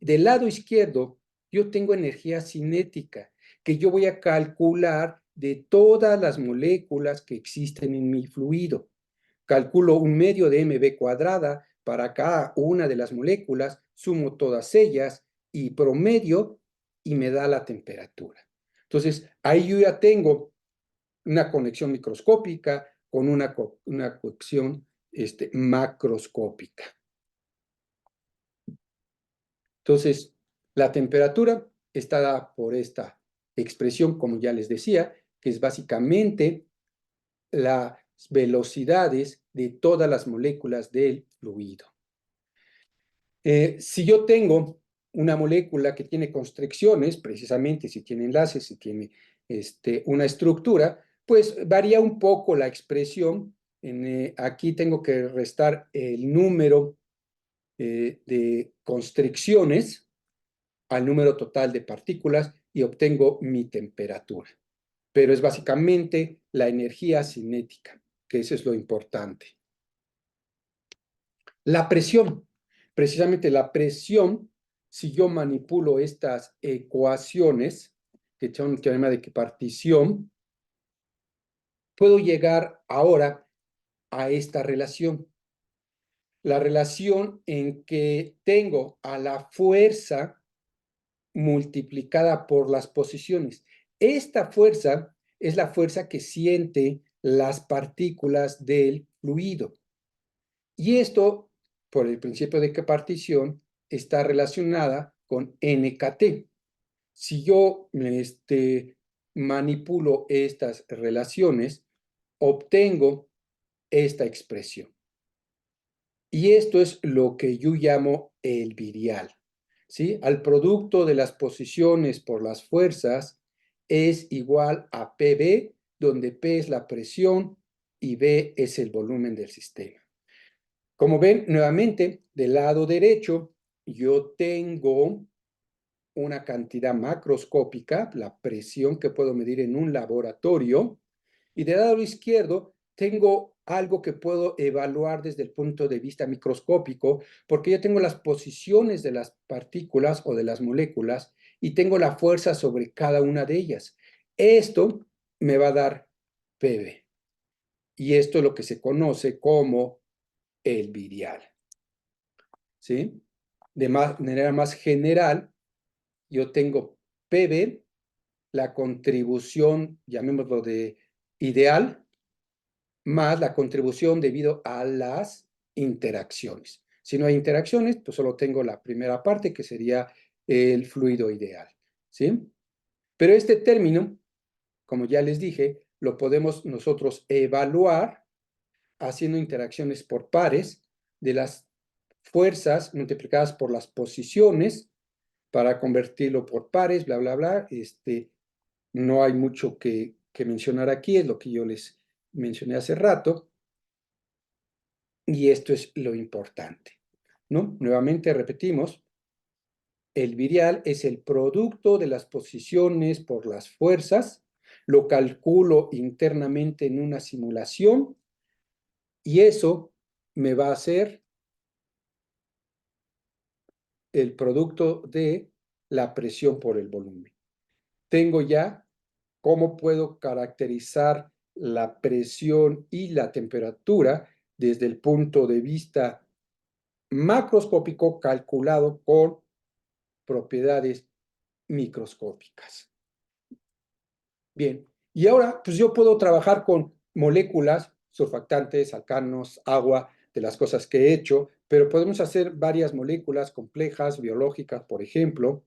A: Del lado izquierdo, yo tengo energía cinética, que yo voy a calcular de todas las moléculas que existen en mi fluido. Calculo un medio de mv cuadrada para cada una de las moléculas, sumo todas ellas y promedio y me da la temperatura. Entonces, ahí yo ya tengo una conexión microscópica con una conexión macroscópica. Entonces, la temperatura está dada por esta expresión, como ya les decía, que es básicamente las velocidades de todas las moléculas del fluido. Si yo tengo una molécula que tiene constricciones, precisamente si tiene enlaces, si tiene una estructura, pues varía un poco la expresión. Aquí tengo que restar el número de constricciones al número total de partículas y obtengo mi temperatura. Pero es básicamente la energía cinética, que eso es lo importante. La presión, precisamente la presión, si yo manipulo estas ecuaciones, que son un teorema de equipartición, puedo llegar ahora a esta relación. La relación en que tengo a la fuerza multiplicada por las posiciones. Esta fuerza es la fuerza que siente las partículas del fluido. Y esto, por el principio de equipartición, está relacionada con NKT. Si yo manipulo estas relaciones, obtengo esta expresión. Y esto es lo que yo llamo el virial, ¿sí? Al producto de las posiciones por las fuerzas es igual a PV, donde P es la presión y V es el volumen del sistema. Como ven, nuevamente, del lado derecho, yo tengo una cantidad macroscópica, la presión que puedo medir en un laboratorio, y del lado izquierdo tengo algo que puedo evaluar desde el punto de vista microscópico, porque yo tengo las posiciones de las partículas o de las moléculas y tengo la fuerza sobre cada una de ellas. Esto me va a dar PV. Y esto es lo que se conoce como el virial. ¿Sí? De manera más general, yo tengo PV, la contribución, llamémoslo de ideal, más la contribución debido a las interacciones. Si no hay interacciones, pues solo tengo la primera parte, que sería el fluido ideal, ¿sí? Pero este término, como ya les dije, lo podemos nosotros evaluar haciendo interacciones por pares de las fuerzas multiplicadas por las posiciones para convertirlo por pares, bla, bla, bla. No hay mucho que mencionar aquí, es lo que yo les mencioné hace rato. Y esto es lo importante, ¿no? Nuevamente repetimos, el virial es el producto de las posiciones por las fuerzas, lo calculo internamente en una simulación y eso me va a hacer el producto de la presión por el volumen. Tengo ya cómo puedo caracterizar la presión y la temperatura desde el punto de vista macroscópico calculado con propiedades microscópicas. Bien, y ahora pues yo puedo trabajar con moléculas, surfactantes, alcanos, agua, de las cosas que he hecho, pero podemos hacer varias moléculas complejas, biológicas, por ejemplo.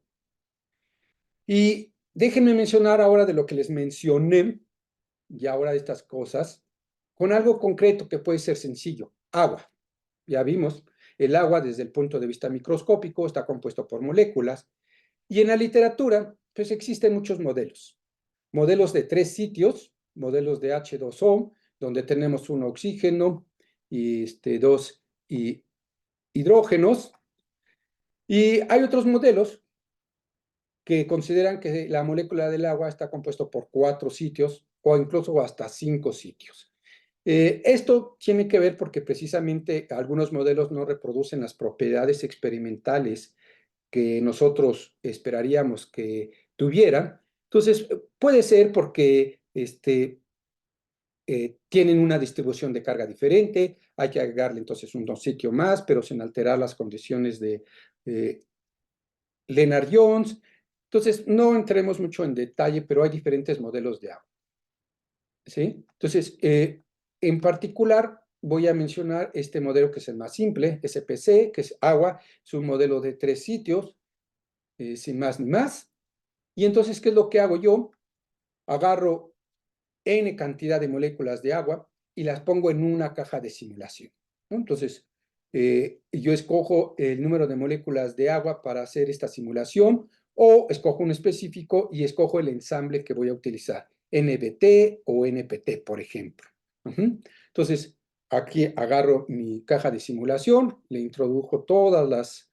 A: Y déjenme mencionar ahora de lo que les mencioné, y ahora de estas cosas, con algo concreto que puede ser sencillo, agua. Ya vimos, el agua desde el punto de vista microscópico está compuesto por moléculas, y en la literatura, pues existen muchos modelos. Modelos de 3 sitios, modelos de H2O, donde tenemos un oxígeno y 2 hidrógenos. Y hay otros modelos que consideran que la molécula del agua está compuesta por 4 sitios o incluso hasta 5 sitios. Esto tiene que ver porque precisamente algunos modelos no reproducen las propiedades experimentales que nosotros esperaríamos que tuvieran. Entonces, puede ser porque tienen una distribución de carga diferente, hay que agregarle entonces un sitio más, pero sin alterar las condiciones de Lennard-Jones. Entonces, no entremos mucho en detalle, pero hay diferentes modelos de agua. ¿Sí? Entonces, en particular, voy a mencionar este modelo que es el más simple, SPC, que es agua, es un modelo de 3 sitios, sin más ni más. Y entonces, ¿qué es lo que hago yo? Agarro N cantidad de moléculas de agua y las pongo en una caja de simulación, ¿no? Entonces, yo escojo el número de moléculas de agua para hacer esta simulación o escojo un específico y escojo el ensamble que voy a utilizar, NBT o NPT, por ejemplo. Entonces, aquí agarro mi caja de simulación, le introdujo todas las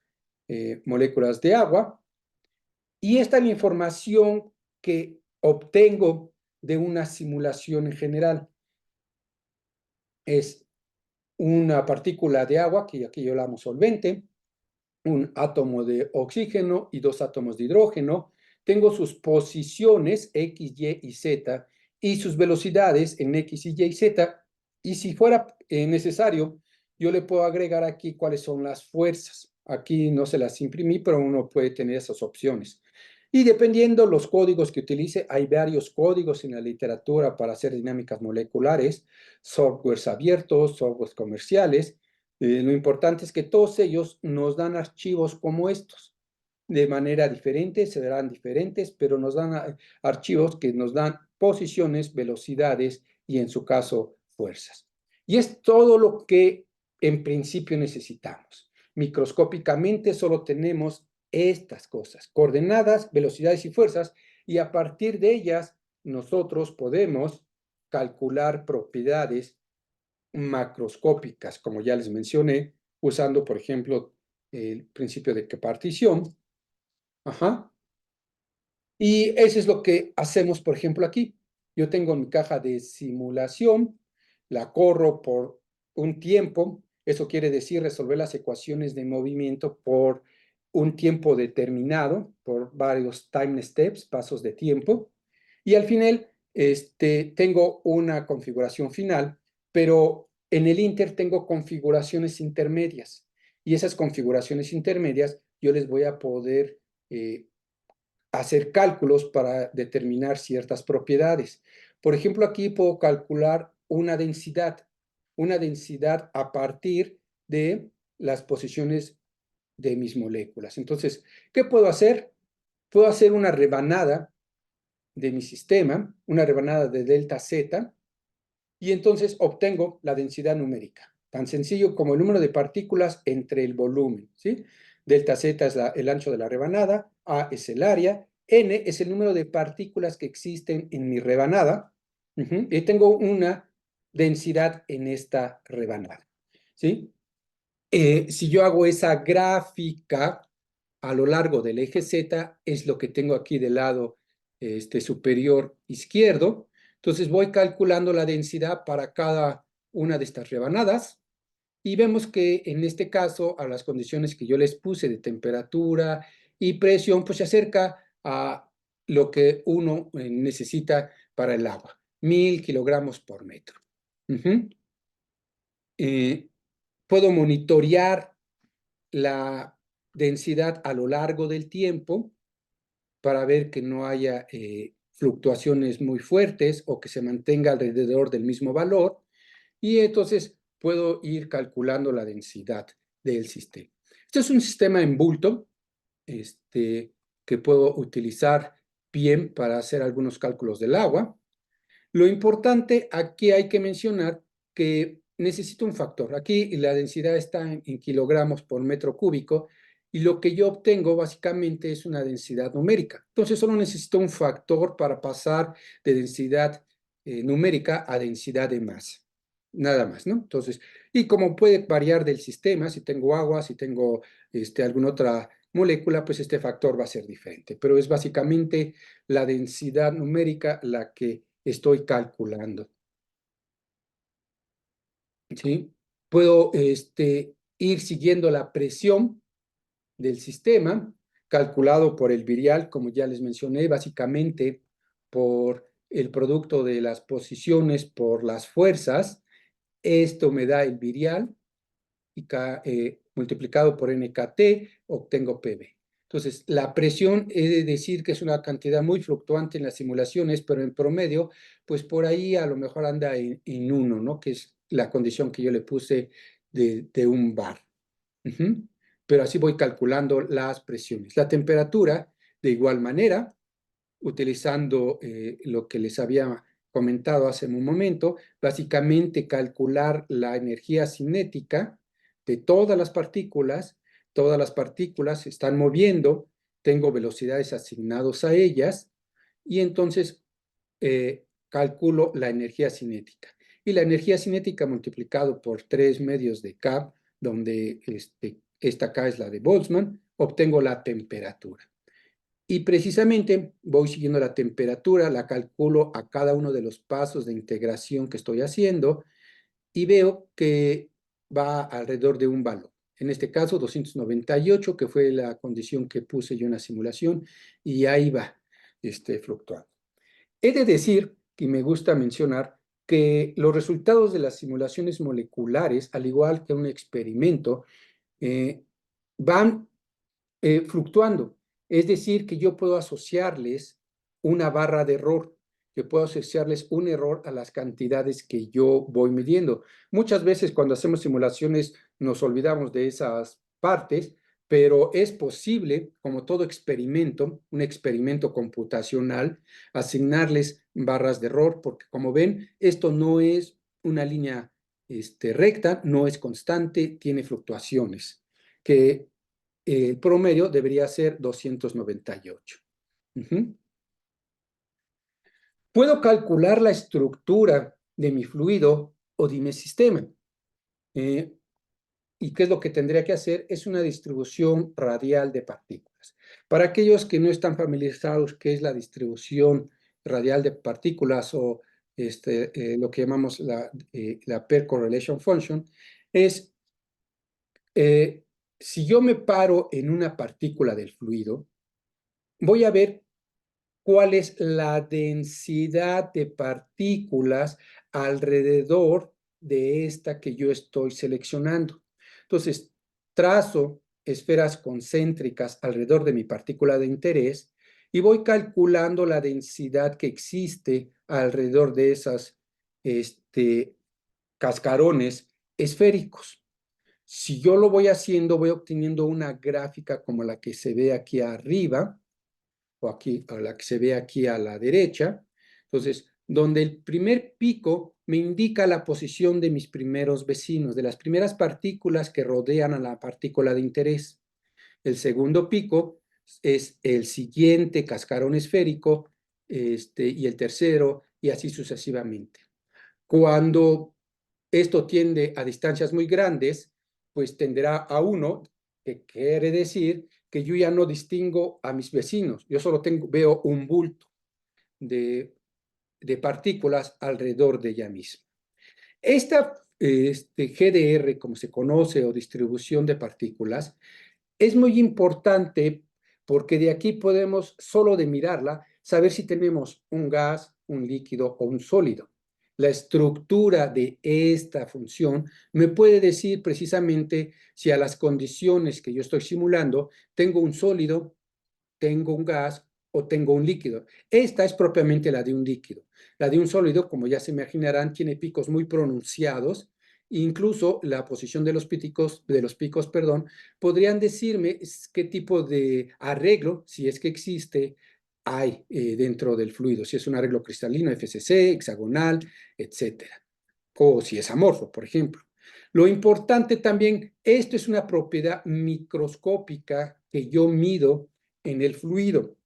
A: moléculas de agua y esta es la información que obtengo de una simulación en general. Es una partícula de agua, que aquí yo la llamo solvente, un átomo de oxígeno y 2 átomos de hidrógeno. Tengo sus posiciones X, Y y Z y sus velocidades en X, Y y Z. Y si fuera necesario, yo le puedo agregar aquí cuáles son las fuerzas. Aquí no se las imprimí, pero uno puede tener esas opciones. Y dependiendo los códigos que utilice, hay varios códigos en la literatura para hacer dinámicas moleculares, softwares abiertos, softwares comerciales. Lo importante es que todos ellos nos dan archivos como estos. De manera diferente, serán diferentes, pero nos dan archivos que nos dan posiciones, velocidades y en su caso fuerzas. Y es todo lo que en principio necesitamos. Microscópicamente solo tenemos estas cosas, coordenadas, velocidades y fuerzas, y a partir de ellas nosotros podemos calcular propiedades macroscópicas, como ya les mencioné, usando, por ejemplo, el principio de partición. Ajá. Y eso es lo que hacemos, por ejemplo, aquí. Yo tengo mi caja de simulación, la corro por un tiempo, eso quiere decir resolver las ecuaciones de movimiento por un tiempo determinado, por varios time steps, pasos de tiempo, y al final tengo una configuración final, pero en el Inter tengo configuraciones intermedias, y esas configuraciones intermedias yo les voy a poder hacer cálculos para determinar ciertas propiedades. Por ejemplo, aquí puedo calcular una densidad a partir de las posiciones de mis moléculas. Entonces, ¿qué puedo hacer? Puedo hacer una rebanada de mi sistema, una rebanada de delta Z, y entonces obtengo la densidad numérica. Tan sencillo como el número de partículas entre el volumen, ¿sí? Delta Z es el ancho de la rebanada, A es el área, N es el número de partículas que existen en mi rebanada, y tengo una densidad en esta rebanada, ¿sí? Si yo hago esa gráfica a lo largo del eje Z, es lo que tengo aquí del lado superior izquierdo. Entonces voy calculando la densidad para cada una de estas rebanadas y vemos que en este caso a las condiciones que yo les puse de temperatura y presión, pues se acerca a lo que uno necesita para el agua, 1000 kilogramos por metro. Puedo monitorear la densidad a lo largo del tiempo para ver que no haya fluctuaciones muy fuertes o que se mantenga alrededor del mismo valor, y entonces puedo ir calculando la densidad del sistema. Este es un sistema en bulto que puedo utilizar bien para hacer algunos cálculos del agua. Lo importante aquí hay que mencionar que necesito un factor. Aquí la densidad está en kilogramos por metro cúbico y lo que yo obtengo básicamente es una densidad numérica. Entonces solo necesito un factor para pasar de densidad numérica a densidad de masa. Nada más, ¿no? Entonces, y como puede variar del sistema, si tengo agua, si tengo alguna otra molécula, pues este factor va a ser diferente. Pero es básicamente la densidad numérica la que estoy calculando. ¿Sí? Puedo ir siguiendo la presión del sistema, calculado por el virial, como ya les mencioné, básicamente por el producto de las posiciones por las fuerzas. Esto me da el virial y multiplicado por NKT obtengo PV. Entonces, la presión he de decir que es una cantidad muy fluctuante en las simulaciones, pero en promedio, pues por ahí a lo mejor anda en 1, ¿no? Que es la condición que yo le puse de un bar. Pero así voy calculando las presiones. La temperatura, de igual manera, utilizando lo que les había comentado hace un momento, básicamente calcular la energía cinética de todas las partículas se están moviendo, tengo velocidades asignados a ellas, y entonces calculo la energía cinética. Y la energía cinética multiplicado por 3 medios de K, donde esta K es la de Boltzmann, obtengo la temperatura. Y precisamente voy siguiendo la temperatura, la calculo a cada uno de los pasos de integración que estoy haciendo y veo que va alrededor de un valor. En este caso, 298, que fue la condición que puse yo en la simulación, y ahí va fluctuando. He de decir, y me gusta mencionar, que los resultados de las simulaciones moleculares, al igual que un experimento, van fluctuando. Es decir, que yo puedo asociarles una barra de error, que puedo asociarles un error a las cantidades que yo voy midiendo. Muchas veces cuando hacemos simulaciones nos olvidamos de esas partes, pero es posible, como todo experimento, un experimento computacional, asignarles barras de error, porque como ven, esto no es una línea recta, no es constante, tiene fluctuaciones, que el promedio debería ser 298. Puedo calcular la estructura de mi fluido o de mi sistema. ¿Y qué es lo que tendría que hacer? Es una distribución radial de partículas. Para aquellos que no están familiarizados, ¿qué es la distribución radial de partículas o lo que llamamos la Pair Correlation Function? Es si yo me paro en una partícula del fluido, voy a ver cuál es la densidad de partículas alrededor de esta que yo estoy seleccionando. Entonces, trazo esferas concéntricas alrededor de mi partícula de interés y voy calculando la densidad que existe alrededor de esas cascarones esféricos. Si yo lo voy haciendo, voy obteniendo una gráfica como la que se ve aquí arriba, o aquí, o la que se ve aquí a la derecha. Entonces, donde el primer pico me indica la posición de mis primeros vecinos, de las primeras partículas que rodean a la partícula de interés. El segundo pico es el siguiente cascarón esférico, y el tercero, y así sucesivamente. Cuando esto tiende a distancias muy grandes, pues tenderá a 1, que quiere decir que yo ya no distingo a mis vecinos, yo solo veo un bulto de partículas alrededor de ella misma. Esta GDR, como se conoce, o distribución de partículas, es muy importante porque de aquí podemos, solo de mirarla, saber si tenemos un gas, un líquido o un sólido. la estructura de esta función me puede decir precisamente si a las condiciones que yo estoy simulando tengo un sólido, tengo un gas o tengo un líquido. Esta es propiamente la de un líquido. La de un sólido, como ya se imaginarán, tiene picos muy pronunciados. Incluso la posición de los picos, podrían decirme qué tipo de arreglo, si es que existe, hay dentro del fluido. Si es un arreglo cristalino, FCC, hexagonal, etcétera. O si es amorfo, por ejemplo. Lo importante también, esto es una propiedad microscópica que yo mido en el fluido.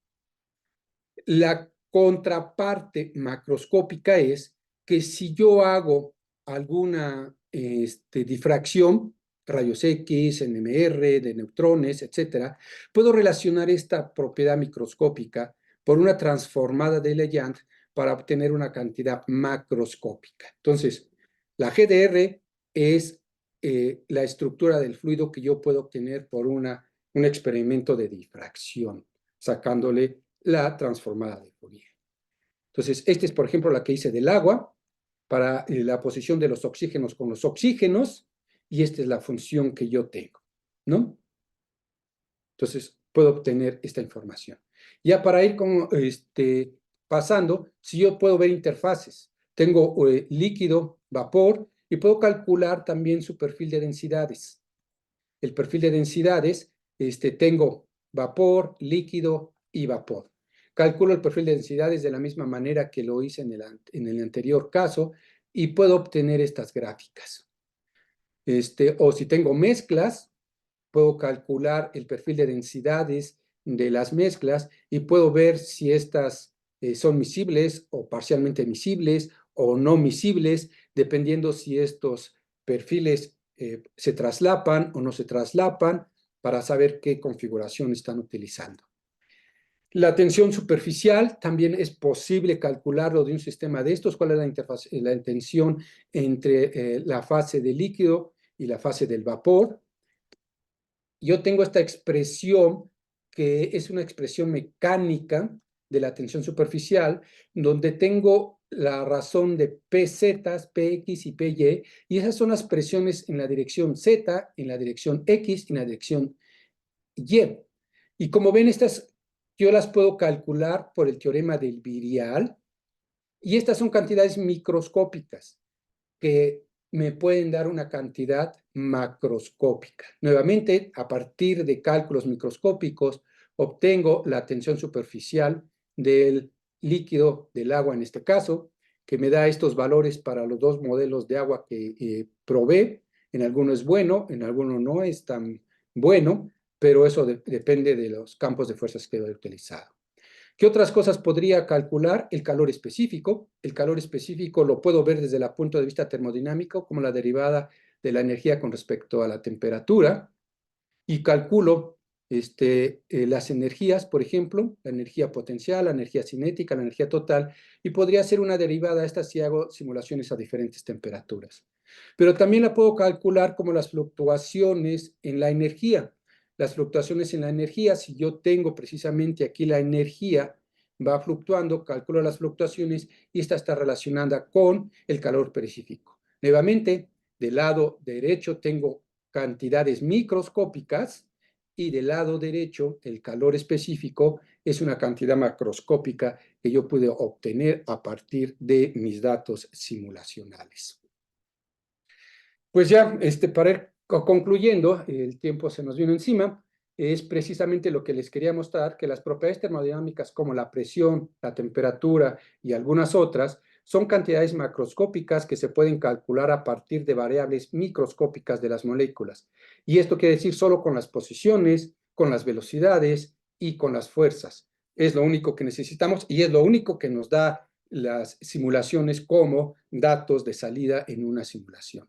A: La contraparte macroscópica es que si yo hago alguna difracción, rayos X, NMR, de neutrones, etcétera, puedo relacionar esta propiedad microscópica por una transformada de Legendre para obtener una cantidad macroscópica. Entonces, la GDR es la estructura del fluido que yo puedo obtener por un experimento de difracción, sacándole la transformada de Fourier. Entonces, esta es, por ejemplo, la que hice del agua para la posición de los oxígenos con los oxígenos, y esta es la función que yo tengo, ¿no? Entonces, puedo obtener esta información. Ya para ir como, pasando, si yo puedo ver interfaces, tengo líquido, vapor, y puedo calcular también su perfil de densidades. El perfil de densidades, tengo vapor, líquido y vapor. Calculo el perfil de densidades de la misma manera que lo hice en el anterior caso y puedo obtener estas gráficas. O si tengo mezclas, puedo calcular el perfil de densidades de las mezclas y puedo ver si estas son miscibles o parcialmente miscibles o no miscibles, dependiendo si estos perfiles se traslapan o no se traslapan, para saber qué configuración están utilizando. La tensión superficial también es posible calcularlo de un sistema de estos. ¿Cuál es la tensión entre la fase del líquido y la fase del vapor? Yo tengo esta expresión que es una expresión mecánica de la tensión superficial, donde tengo la razón de PZ, PX y PY, y esas son las presiones en la dirección Z, en la dirección X y en la dirección Y. Y como ven, estas yo las puedo calcular por el teorema del virial, y estas son cantidades microscópicas que me pueden dar una cantidad macroscópica. Nuevamente, a partir de cálculos microscópicos, obtengo la tensión superficial del líquido, del agua en este caso, que me da estos valores para los dos modelos de agua que probé. En alguno es bueno, en alguno no es tan bueno, pero eso depende de los campos de fuerzas que he utilizado. ¿Qué otras cosas podría calcular? El calor específico. El calor específico lo puedo ver desde el punto de vista termodinámico como la derivada de la energía con respecto a la temperatura. Y calculo las energías, por ejemplo, la energía potencial, la energía cinética, la energía total, y podría ser una derivada a esta si hago simulaciones a diferentes temperaturas. Pero también la puedo calcular como las fluctuaciones en la energía. Las fluctuaciones en la energía, si yo tengo precisamente aquí la energía, va fluctuando, calculo las fluctuaciones y esta está relacionada con el calor específico. Nuevamente, del lado derecho tengo cantidades microscópicas y del lado derecho el calor específico es una cantidad macroscópica que yo pude obtener a partir de mis datos simulacionales. Pues ya, para ir concluyendo, el tiempo se nos vino encima, es precisamente lo que les quería mostrar, que las propiedades termodinámicas como la presión, la temperatura y algunas otras son cantidades macroscópicas que se pueden calcular a partir de variables microscópicas de las moléculas. Y esto quiere decir solo con las posiciones, con las velocidades y con las fuerzas. Es lo único que necesitamos y es lo único que nos da las simulaciones como datos de salida en una simulación.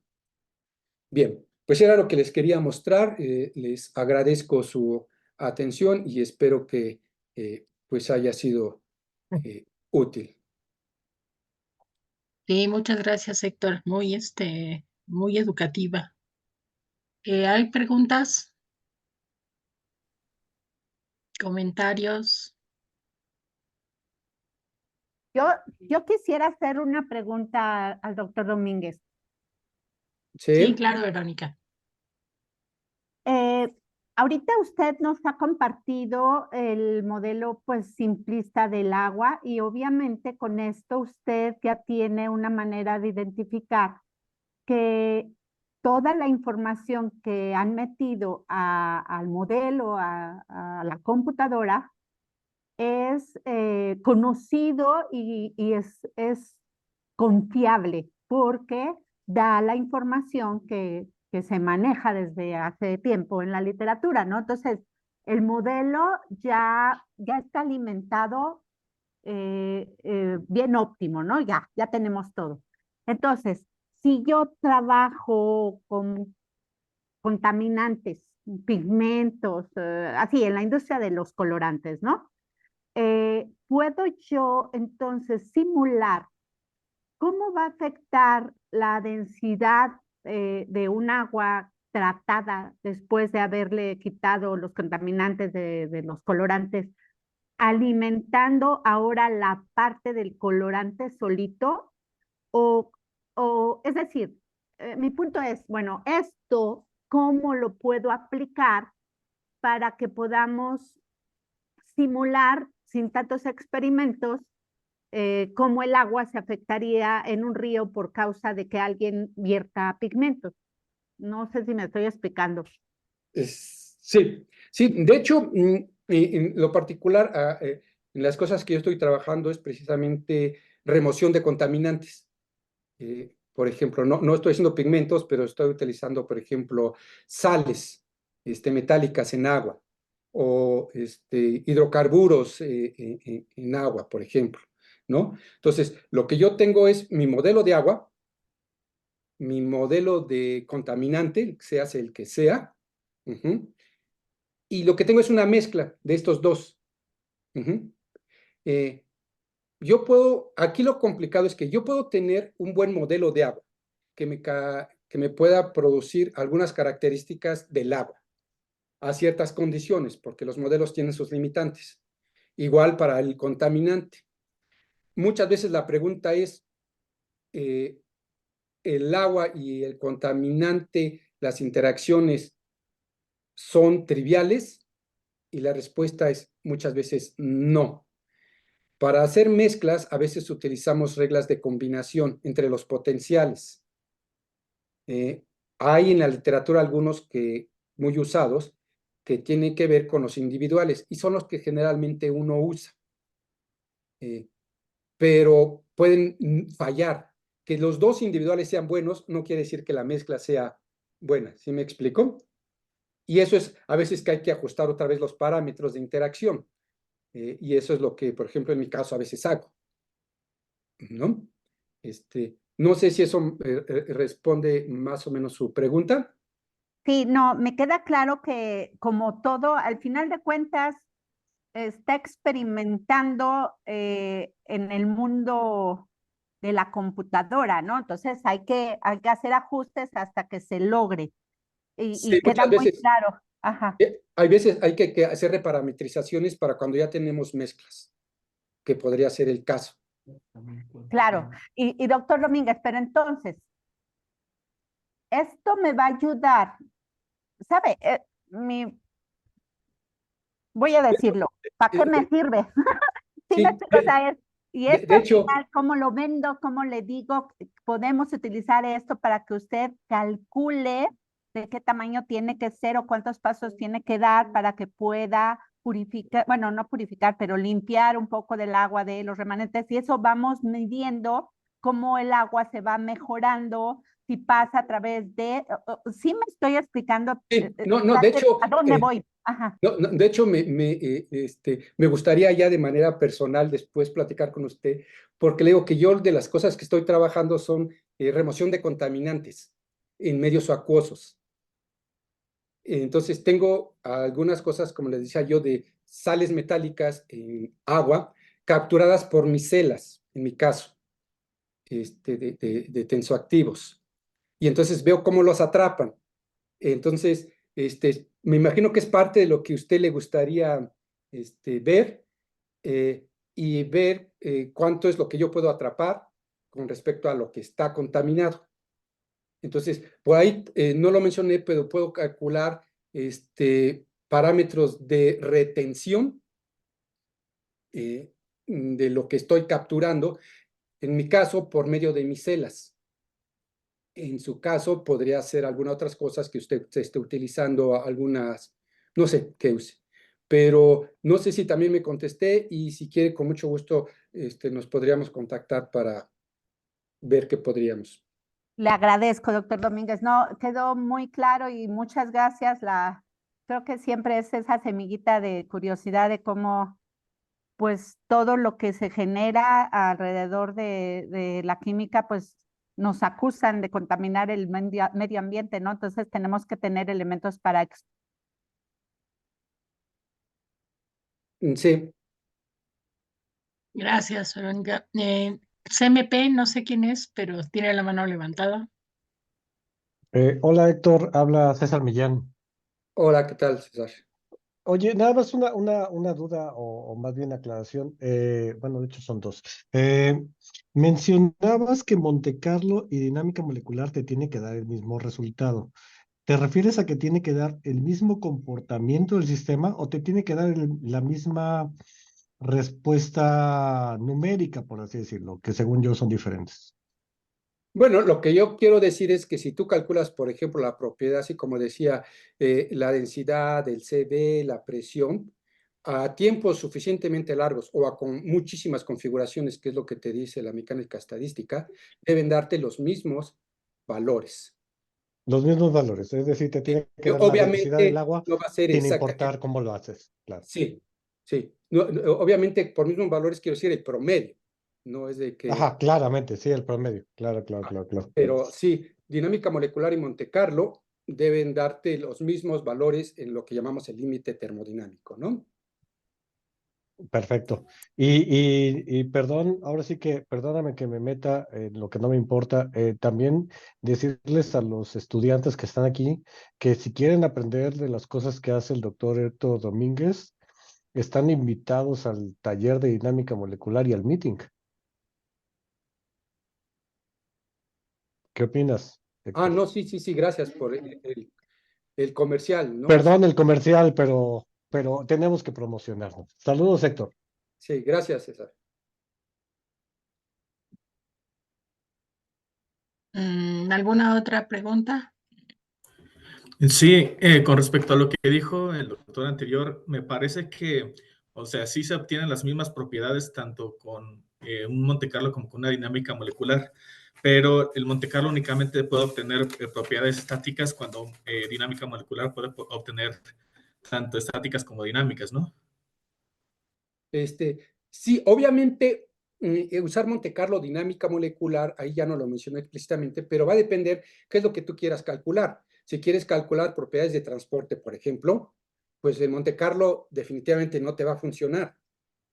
A: Bien, pues era lo que les quería mostrar. Les agradezco su atención y espero que pues haya sido útil.
B: Sí, muchas gracias, Héctor. Muy, muy educativa. ¿Hay preguntas, comentarios?
C: Yo quisiera hacer una pregunta al doctor Domínguez.
B: Sí,
A: ¿Sí?
B: claro, Verónica.
C: Ahorita usted nos ha compartido el modelo pues simplista del agua y obviamente con esto usted ya tiene una manera de identificar que toda la información que han metido al modelo, a la computadora, es conocido y es confiable porque da la información que se maneja desde hace tiempo en la literatura, ¿no? Entonces, el modelo ya está alimentado bien óptimo, ¿no? Ya tenemos todo. Entonces, si yo trabajo con contaminantes, pigmentos, así, en la industria de los colorantes, ¿no? ¿Puedo yo entonces simular cómo va a afectar la densidad de un agua tratada después de haberle quitado los contaminantes de los colorantes, alimentando ahora la parte del colorante solito? O, es decir, mi punto es, bueno, esto, ¿cómo lo puedo aplicar para que podamos simular sin tantos experimentos cómo el agua se afectaría en un río por causa de que alguien vierta pigmentos? No sé si me estoy explicando.
A: Sí, sí. De hecho, en lo particular, en las cosas que yo estoy trabajando es precisamente remoción de contaminantes. Por ejemplo, no estoy haciendo pigmentos, pero estoy utilizando, por ejemplo, sales metálicas en agua o hidrocarburos en agua, por ejemplo, ¿no? Entonces, lo que yo tengo es mi modelo de agua, mi modelo de contaminante, sea el que sea, y lo que tengo es una mezcla de estos dos. Yo puedo, aquí lo complicado es que yo puedo tener un buen modelo de agua que me pueda producir algunas características del agua a ciertas condiciones, porque los modelos tienen sus limitantes. Igual para el contaminante. Muchas veces la pregunta es, ¿el agua y el contaminante, las interacciones son triviales? Y la respuesta es muchas veces no. Para hacer mezclas, a veces utilizamos reglas de combinación entre los potenciales. Hay en la literatura algunos muy usados que tienen que ver con los individuales y son los que generalmente uno usa. Pero pueden fallar. Que los dos individuales sean buenos no quiere decir que la mezcla sea buena. ¿Sí me explico? Y eso es a veces que hay que ajustar otra vez los parámetros de interacción. Y eso es lo que, por ejemplo, en mi caso a veces hago, ¿no? No sé si eso responde más o menos su pregunta.
C: Sí, no, me queda claro que como todo, al final de cuentas, está experimentando en el mundo de la computadora, ¿no? Entonces hay que hacer ajustes hasta que se logre.
A: Sí,
C: Y queda
A: muchas
C: muy
A: veces,
C: claro. Ajá.
A: hay veces hay que hacer reparametrizaciones para cuando ya tenemos mezclas, que podría ser el caso.
C: Claro. Y doctor Domínguez, pero entonces, esto me va a ayudar, ¿sabe? Voy a decirlo, ¿para qué me sirve? Sí, me
A: Sí,
C: explico, o sea, y esto
A: de
C: al
A: hecho,
C: final, ¿cómo lo vendo? ¿Cómo le digo? Podemos utilizar esto para que usted calcule de qué tamaño tiene que ser o cuántos pasos tiene que dar para que pueda purificar, bueno, no purificar, pero limpiar un poco del agua de los remanentes. Y eso vamos midiendo cómo el agua se va mejorando, si pasa a través de... Sí me estoy explicando
A: sí, no, de hecho,
C: a dónde voy. Ajá.
A: de hecho me gustaría ya de manera personal después platicar con usted, porque le digo que yo de las cosas que estoy trabajando son remoción de contaminantes en medios acuosos. Entonces tengo algunas cosas, como les decía yo, de sales metálicas en agua capturadas por micelas, en mi caso, de tensoactivos. Y entonces veo cómo los atrapan. Entonces, me imagino que es parte de lo que a usted le gustaría ver. y ver cuánto es lo que yo puedo atrapar con respecto a lo que está contaminado. Entonces, por ahí no lo mencioné, pero puedo calcular parámetros de retención de lo que estoy capturando, en mi caso, por medio de mis celas. En su caso, podría hacer algunas otras cosas que usted esté utilizando, algunas, no sé qué use. Pero no sé si también me contesté y si quiere, con mucho gusto, nos podríamos contactar para ver qué podríamos.
C: Le agradezco, doctor Domínguez. No, quedó muy claro y muchas gracias. Creo que siempre es esa semillita de curiosidad de cómo, pues, todo lo que se genera alrededor de la química, pues, nos acusan de contaminar el medio ambiente, ¿no? Entonces tenemos que tener elementos para...
A: Sí.
B: Gracias, Verónica. CMP, no sé quién es, pero tiene la mano levantada.
D: Hola Héctor, habla César Millán.
A: Hola, ¿qué tal, César?
D: Oye, nada más una duda o más bien aclaración. Bueno, de hecho son dos. Mencionabas que Monte Carlo y dinámica molecular te tiene que dar el mismo resultado. ¿Te refieres a que tiene que dar el mismo comportamiento del sistema o te tiene que dar la misma respuesta numérica, por así decirlo, que según yo son diferentes?
A: Bueno, lo que yo quiero decir es que si tú calculas, por ejemplo, la propiedad, así como decía, la densidad, el CV, la presión, a tiempos suficientemente largos o con muchísimas configuraciones, que es lo que te dice la mecánica estadística, deben darte los mismos valores.
D: Los mismos valores, es decir, te tiene que dar la densidad del
A: Obviamente
D: agua
A: no va a ser
D: sin
A: exactamente,
D: importar cómo lo haces, claro.
A: sí, sí. Obviamente por mismos valores quiero decir el promedio, no es de que
D: Ajá, claramente, sí, el promedio. Claro, claro, claro, claro.
A: pero sí, dinámica molecular y Monte Carlo deben darte los mismos valores en lo que llamamos el límite termodinámico, ¿no?
D: Perfecto. Y perdón, ahora sí que, perdóname que me meta en lo que no me importa. También decirles a los estudiantes que están aquí que si quieren aprender de las cosas que hace el doctor Héctor Domínguez, están invitados al taller de dinámica molecular y al meeting. ¿Qué opinas,
A: Ah,
D: Héctor?
A: no, sí, sí, sí, gracias por el comercial, ¿no? Sí,
D: Perdón el comercial, pero tenemos que promocionarlo. Saludos, Héctor.
A: sí, gracias, César.
B: ¿Alguna otra pregunta?
E: Sí, con respecto a lo que dijo el doctor anterior, me parece que, o sea, sí se obtienen las mismas propiedades tanto con un Monte Carlo como con una dinámica molecular, pero el Monte Carlo únicamente puede obtener propiedades estáticas cuando dinámica molecular puede obtener tanto estáticas como dinámicas, ¿no?
A: Sí, obviamente usar Monte Carlo dinámica molecular, ahí ya no lo mencioné explícitamente, pero va a depender qué es lo que tú quieras calcular. Si quieres calcular propiedades de transporte, por ejemplo, pues el Monte Carlo definitivamente no te va a funcionar,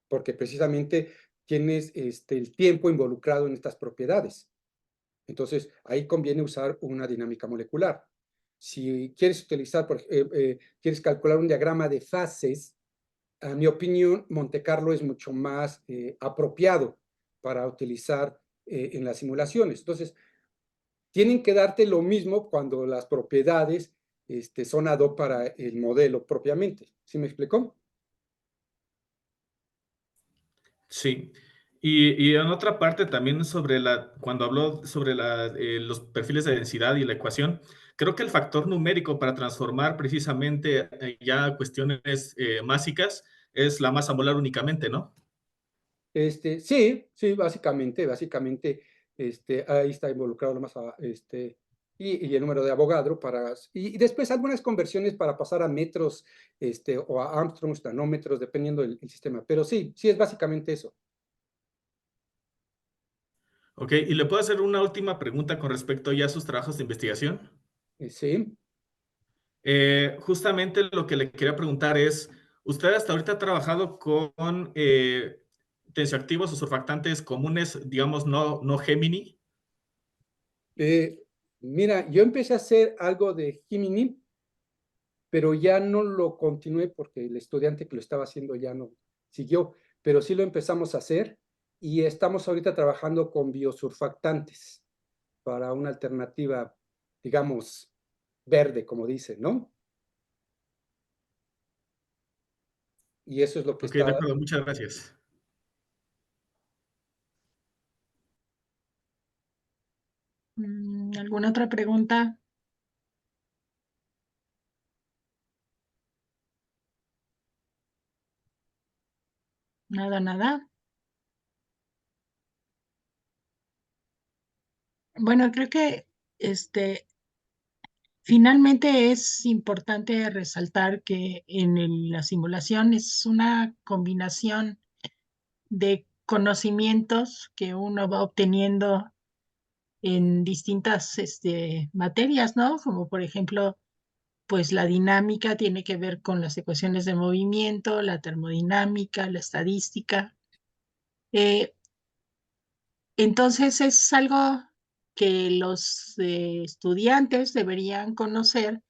A: porque precisamente tienes el tiempo involucrado en estas propiedades. Entonces, ahí conviene usar una dinámica molecular. Si quieres utilizar, quieres calcular un diagrama de fases, a mi opinión, Monte Carlo es mucho más apropiado para utilizar en las simulaciones. Entonces, tienen que darte lo mismo cuando las propiedades son ad hoc para el modelo propiamente. ¿Sí me explicó?
E: Sí. Y en otra parte también sobre cuando habló sobre los perfiles de densidad y la ecuación, creo que el factor numérico para transformar precisamente ya cuestiones másicas es la masa molar únicamente, ¿no?
A: Sí, sí, básicamente, ahí está involucrado lo más, y el número de Avogadro y después algunas conversiones para pasar a metros, o a Armstrongs, nanómetros, dependiendo del sistema. Pero sí, sí es básicamente eso.
E: Ok, y le puedo hacer una última pregunta con respecto ya a sus trabajos de investigación.
A: Sí.
E: Justamente lo que le quería preguntar es, ¿usted hasta ahorita ha trabajado con tensioactivos o surfactantes comunes, digamos, no Gemini?
A: Eh, Mira, yo empecé a hacer algo de Gemini, pero ya no lo continué porque el estudiante que lo estaba haciendo ya no siguió. pero sí lo empezamos a hacer y estamos ahorita trabajando con biosurfactantes para una alternativa, digamos, verde, como dicen, ¿no? Y eso es lo que
E: Ok, de
A: está.
E: acuerdo, muchas gracias.
B: ¿Alguna otra pregunta? Nada, nada. Bueno, creo que finalmente es importante resaltar que la simulación es una combinación de conocimientos que uno va obteniendo en distintas materias, ¿no? Como por ejemplo, pues la dinámica tiene que ver con las ecuaciones de movimiento, la termodinámica, la estadística. Entonces es algo que los estudiantes deberían conocer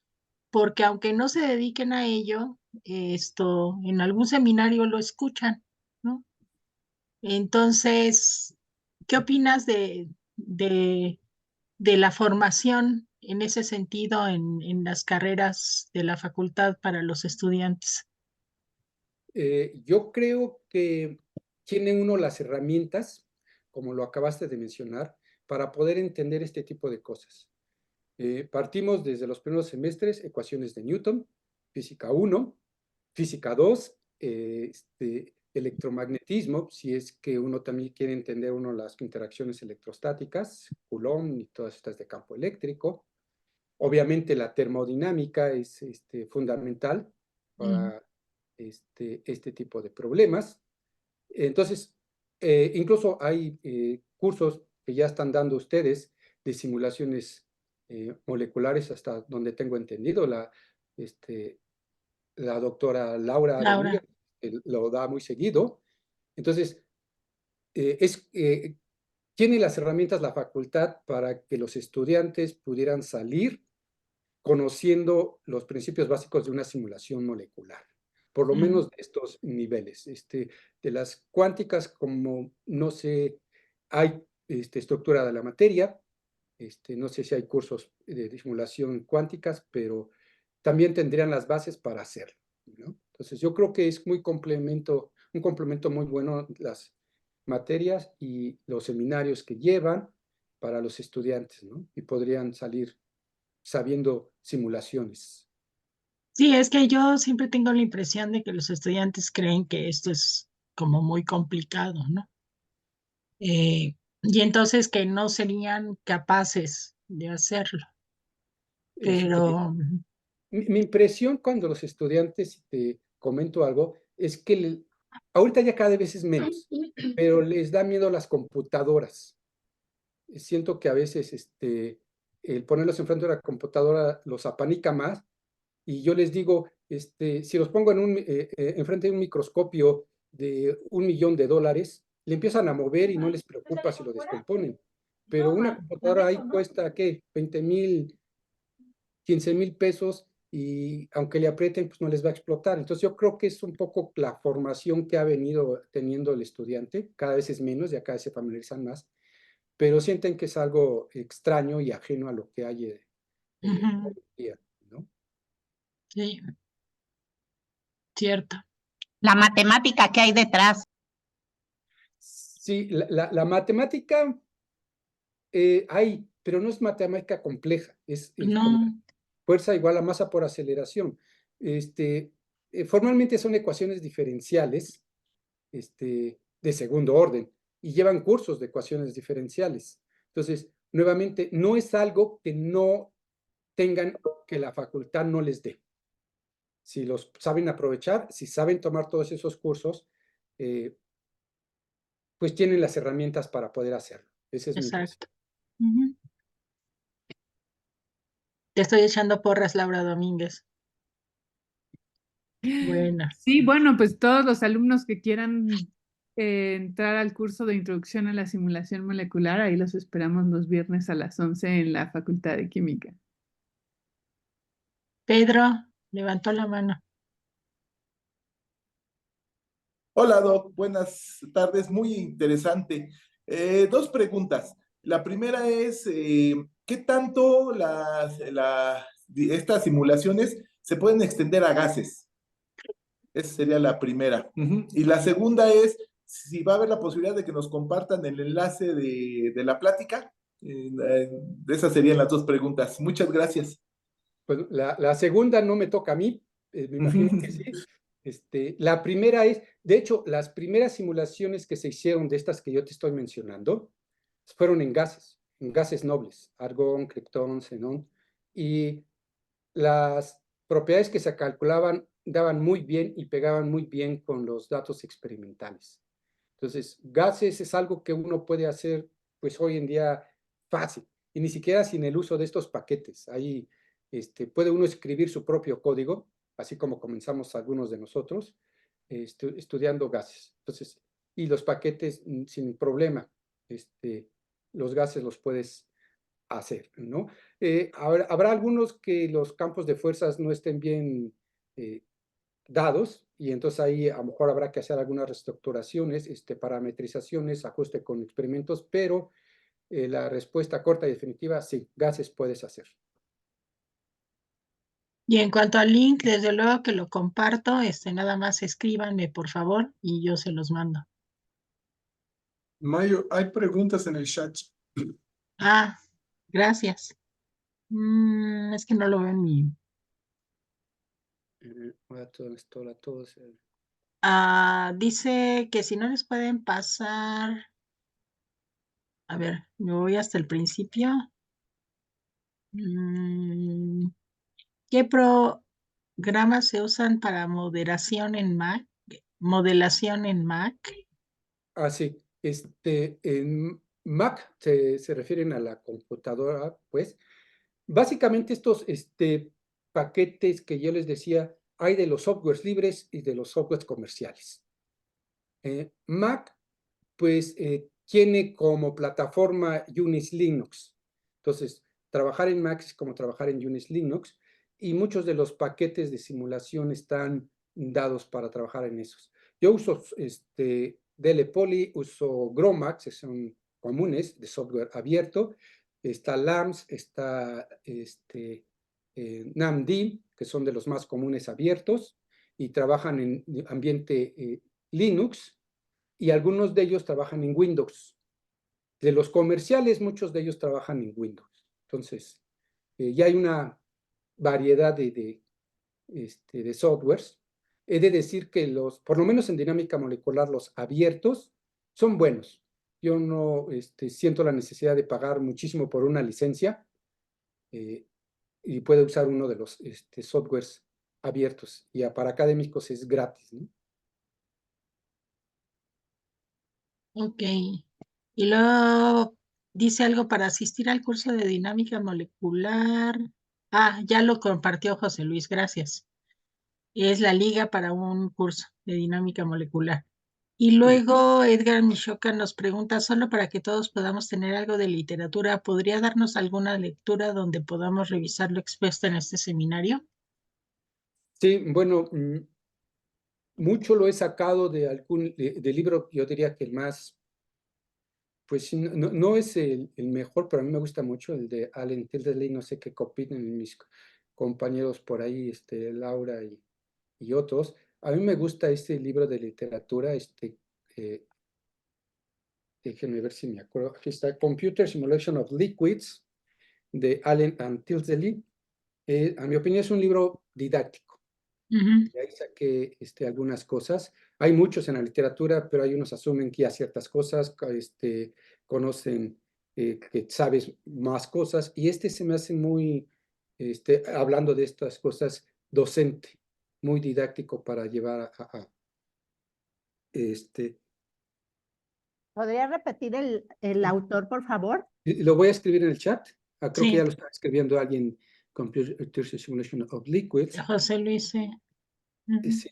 B: porque aunque no se dediquen a ello, en algún seminario lo escuchan, ¿no? Entonces, ¿qué opinas de la formación en ese sentido en las carreras de la facultad para los estudiantes?
A: Yo creo que tiene uno las herramientas, como lo acabaste de mencionar, para poder entender este tipo de cosas. Partimos desde los primeros semestres, ecuaciones de Newton, física 1, física 2, electromagnetismo, si es que uno también quiere entender las interacciones electrostáticas, Coulomb y todas estas de campo eléctrico. Obviamente la termodinámica es fundamental para este tipo de problemas. Entonces, incluso hay cursos que ya están dando ustedes de simulaciones moleculares, hasta donde tengo entendido. La doctora Laura
B: Laura.
A: Domínguez lo da muy seguido. Entonces, tiene las herramientas la facultad para que los estudiantes pudieran salir conociendo los principios básicos de una simulación molecular, por lo menos de estos niveles. De las cuánticas, como no sé, hay estructura de la materia, no sé si hay cursos de simulación cuánticas, pero también tendrían las bases para hacerlo, ¿no? Entonces, yo creo que es un complemento muy bueno las materias y los seminarios que llevan para los estudiantes, ¿no? Y podrían salir sabiendo simulaciones.
B: Sí, es que yo siempre tengo la impresión de que los estudiantes creen que esto es como muy complicado, ¿no? Y entonces que no serían capaces de hacerlo. Pero
A: Mi impresión cuando los estudiantes, si te comento algo, es que ahorita ya cada vez es menos, pero les da miedo las computadoras. Siento que a veces el ponerlos enfrente de la computadora los apanica más, y yo les digo, si los pongo enfrente de un microscopio de $1.000.000, le empiezan a mover y no les preocupa si lo descomponen. Pero una computadora ahí cuesta, ¿qué? 20,000, 15,000 pesos, y aunque le aprieten, pues no les va a explotar. Entonces yo creo que es un poco la formación que ha venido teniendo el estudiante, cada vez es menos, ya cada vez se familiarizan más, pero sienten que es algo extraño y ajeno a lo que hay hoy en día, ¿no?
B: sí, cierto.
C: La matemática que hay detrás.
A: Sí, la matemática hay, pero no es matemática compleja, es como
B: No,
A: fuerza igual a masa por aceleración. Formalmente son ecuaciones diferenciales de segundo orden y llevan cursos de ecuaciones diferenciales. Entonces, nuevamente, no es algo que no tengan, que la facultad no les dé. Si los saben aprovechar, si saben tomar todos esos cursos, pues tienen las herramientas para poder hacerlo. Esa es mi impresión.
B: exacto. Te estoy echando porras, Laura Domínguez. Bueno,
F: Sí, bueno, pues todos los alumnos que quieran entrar al curso de Introducción a la Simulación Molecular, ahí los esperamos los viernes a las 11 en la Facultad de Química.
B: Pedro levantó la mano.
G: Hola, Doc. Buenas tardes. Muy interesante. Dos preguntas. La primera es, ¿qué tanto estas simulaciones se pueden extender a gases? Esa sería la primera. Ujú. Y la segunda es, si va a haber la posibilidad de que nos compartan el enlace de la plática. Esas serían las dos preguntas. Muchas gracias.
A: Pues la segunda no me toca a mí, me imagino que sí. La primera es, de hecho, las primeras simulaciones que se hicieron de estas que yo te estoy mencionando fueron en gases nobles, argón, criptón, xenón, y las propiedades que se calculaban daban muy bien y pegaban muy bien con los datos experimentales. Entonces, gases es algo que uno puede hacer, pues hoy en día fácil, y ni siquiera sin el uso de estos paquetes. Ahí puede uno escribir su propio código, así como comenzamos algunos de nosotros, estudiando gases. Entonces, y los paquetes sin problema, los gases los puedes hacer, ¿no? Habrá algunos que los campos de fuerzas no estén bien dados, y entonces ahí a lo mejor habrá que hacer algunas reestructuraciones, parametrizaciones, ajuste con experimentos, pero la respuesta corta y definitiva, sí, gases puedes hacer.
B: Y en cuanto al link, desde luego que lo comparto, nada más escríbanme, por favor, y yo se los mando.
H: Mayo, hay preguntas en el chat.
B: Ah, gracias. Es que no lo veo en mi...
A: A todos.
B: Dice que si no les pueden pasar... A ver, me voy hasta el principio. ¿Qué programas se usan para moderación en Mac? Modelación en Mac.
A: Sí, en Mac se refieren a la computadora, pues. Básicamente estos paquetes que yo les decía, hay de los softwares libres y de los softwares comerciales. Mac, pues, tiene como plataforma Unix Linux. Entonces, trabajar en Mac es como trabajar en Unix Linux, y muchos de los paquetes de simulación están dados para trabajar en esos. Yo uso DL Poly, uso Gromax, que son comunes de software abierto. Está LAMS, está NAMD, que son de los más comunes abiertos, y trabajan en ambiente Linux, y algunos de ellos trabajan en Windows. De los comerciales, muchos de ellos trabajan en Windows. Entonces, ya hay una variedad de softwares. He de decir que por lo menos en dinámica molecular, los abiertos son buenos. Yo no siento la necesidad de pagar muchísimo por una licencia, y puedo usar uno de los softwares abiertos. Y para académicos es gratis, ¿no?
B: Ok. Y luego dice algo para asistir al curso de dinámica molecular. Ya lo compartió José Luis, gracias. Es la liga para un curso de dinámica molecular. Y luego Edgar Michoca nos pregunta, solo para que todos podamos tener algo de literatura, ¿podría darnos alguna lectura donde podamos revisar lo expuesto en este seminario?
A: Sí, bueno, mucho lo he sacado de libro, yo diría que el más, pues no es el mejor, pero a mí me gusta mucho el de Allen Tildesley. No sé qué opinan mis compañeros por ahí, Laura y otros. A mí me gusta este libro de literatura, eh, déjenme ver si me acuerdo, aquí está, Computer Simulation of Liquids, de Allen and Tildesley. A mi opinión es un libro didáctico.
B: Ujú.
A: Y ahí saqué algunas cosas. Hay muchos en la literatura, pero hay unos asumen que ya ciertas cosas, conocen que sabes más cosas, y se me hace muy, hablando de estas cosas, docente, muy didáctico para llevar este.
C: ¿Podría repetir el autor, por favor?
A: Lo voy a escribir en el chat. Creo que
B: Sí,
A: ya lo está escribiendo alguien, Computer Simulation of Liquids.
B: José Luis, sí. Ujú.
A: Sí.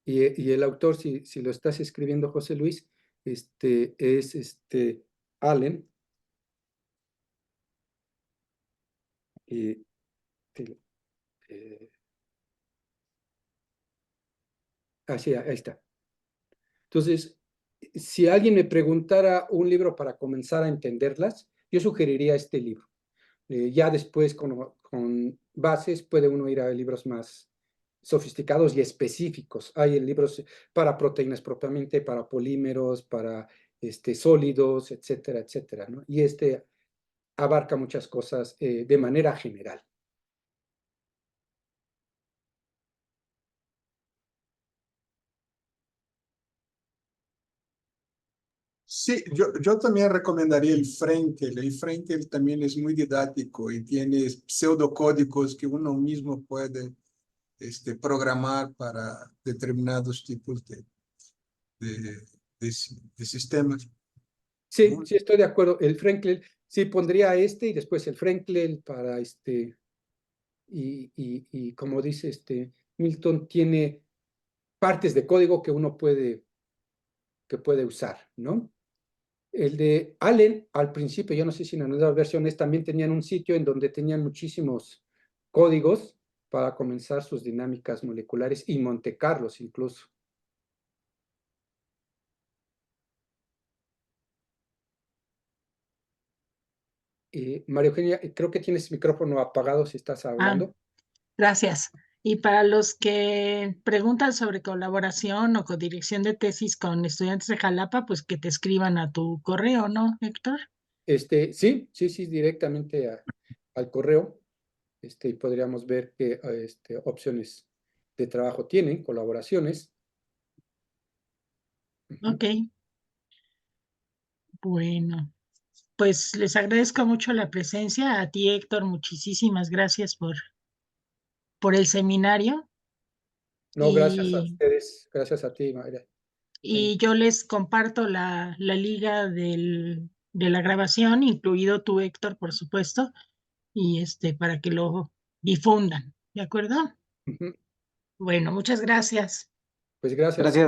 A: Y el autor, si lo estás escribiendo, José Luis, es Allen. Y, sí, ahí está. Entonces, si alguien me preguntara un libro para comenzar a entenderlas, yo sugeriría este libro. Ya después, con bases, puede uno ir a libros más sofisticados y específicos. Hay libros para proteínas propiamente, para polímeros, para sólidos, etcétera, etcétera, ¿no? Y abarca muchas cosas de manera general.
H: Sí, yo también recomendaría el Frenkel. El Frenkel también es muy didáctico y tiene pseudocódigos que uno mismo puede programar para determinados tipos de sistemas.
A: Sí, sí, estoy de acuerdo. El Frenkel, sí, pondría y después el Frenkel para y como dice Milton, tiene partes de código que uno puede usar, ¿no? El de Allen, al principio, yo no sé si en las nuevas versiones también tenían un sitio en donde tenían muchísimos códigos para comenzar sus dinámicas moleculares y Monte Carlos incluso. María Eugenia, creo que tienes micrófono apagado si estás hablando.
B: Gracias. Y para los que preguntan sobre colaboración o codirección de tesis con estudiantes de Jalapa, pues que te escriban a tu correo, ¿no, Héctor?
A: Sí, directamente al correo. Y podríamos ver qué opciones de trabajo tienen, colaboraciones.
B: Ok. Bueno, pues les agradezco mucho la presencia. A ti, Héctor, muchísimas gracias por el seminario.
A: No, gracias a
B: Y,
A: ustedes, gracias a ti, Mayra.
B: y yo les comparto la liga de la grabación, incluido tú, Héctor, por supuesto, y para que lo difundan. ¿De acuerdo?
A: Ujú.
B: Bueno, muchas gracias.
A: Pues gracias.
I: Gracias.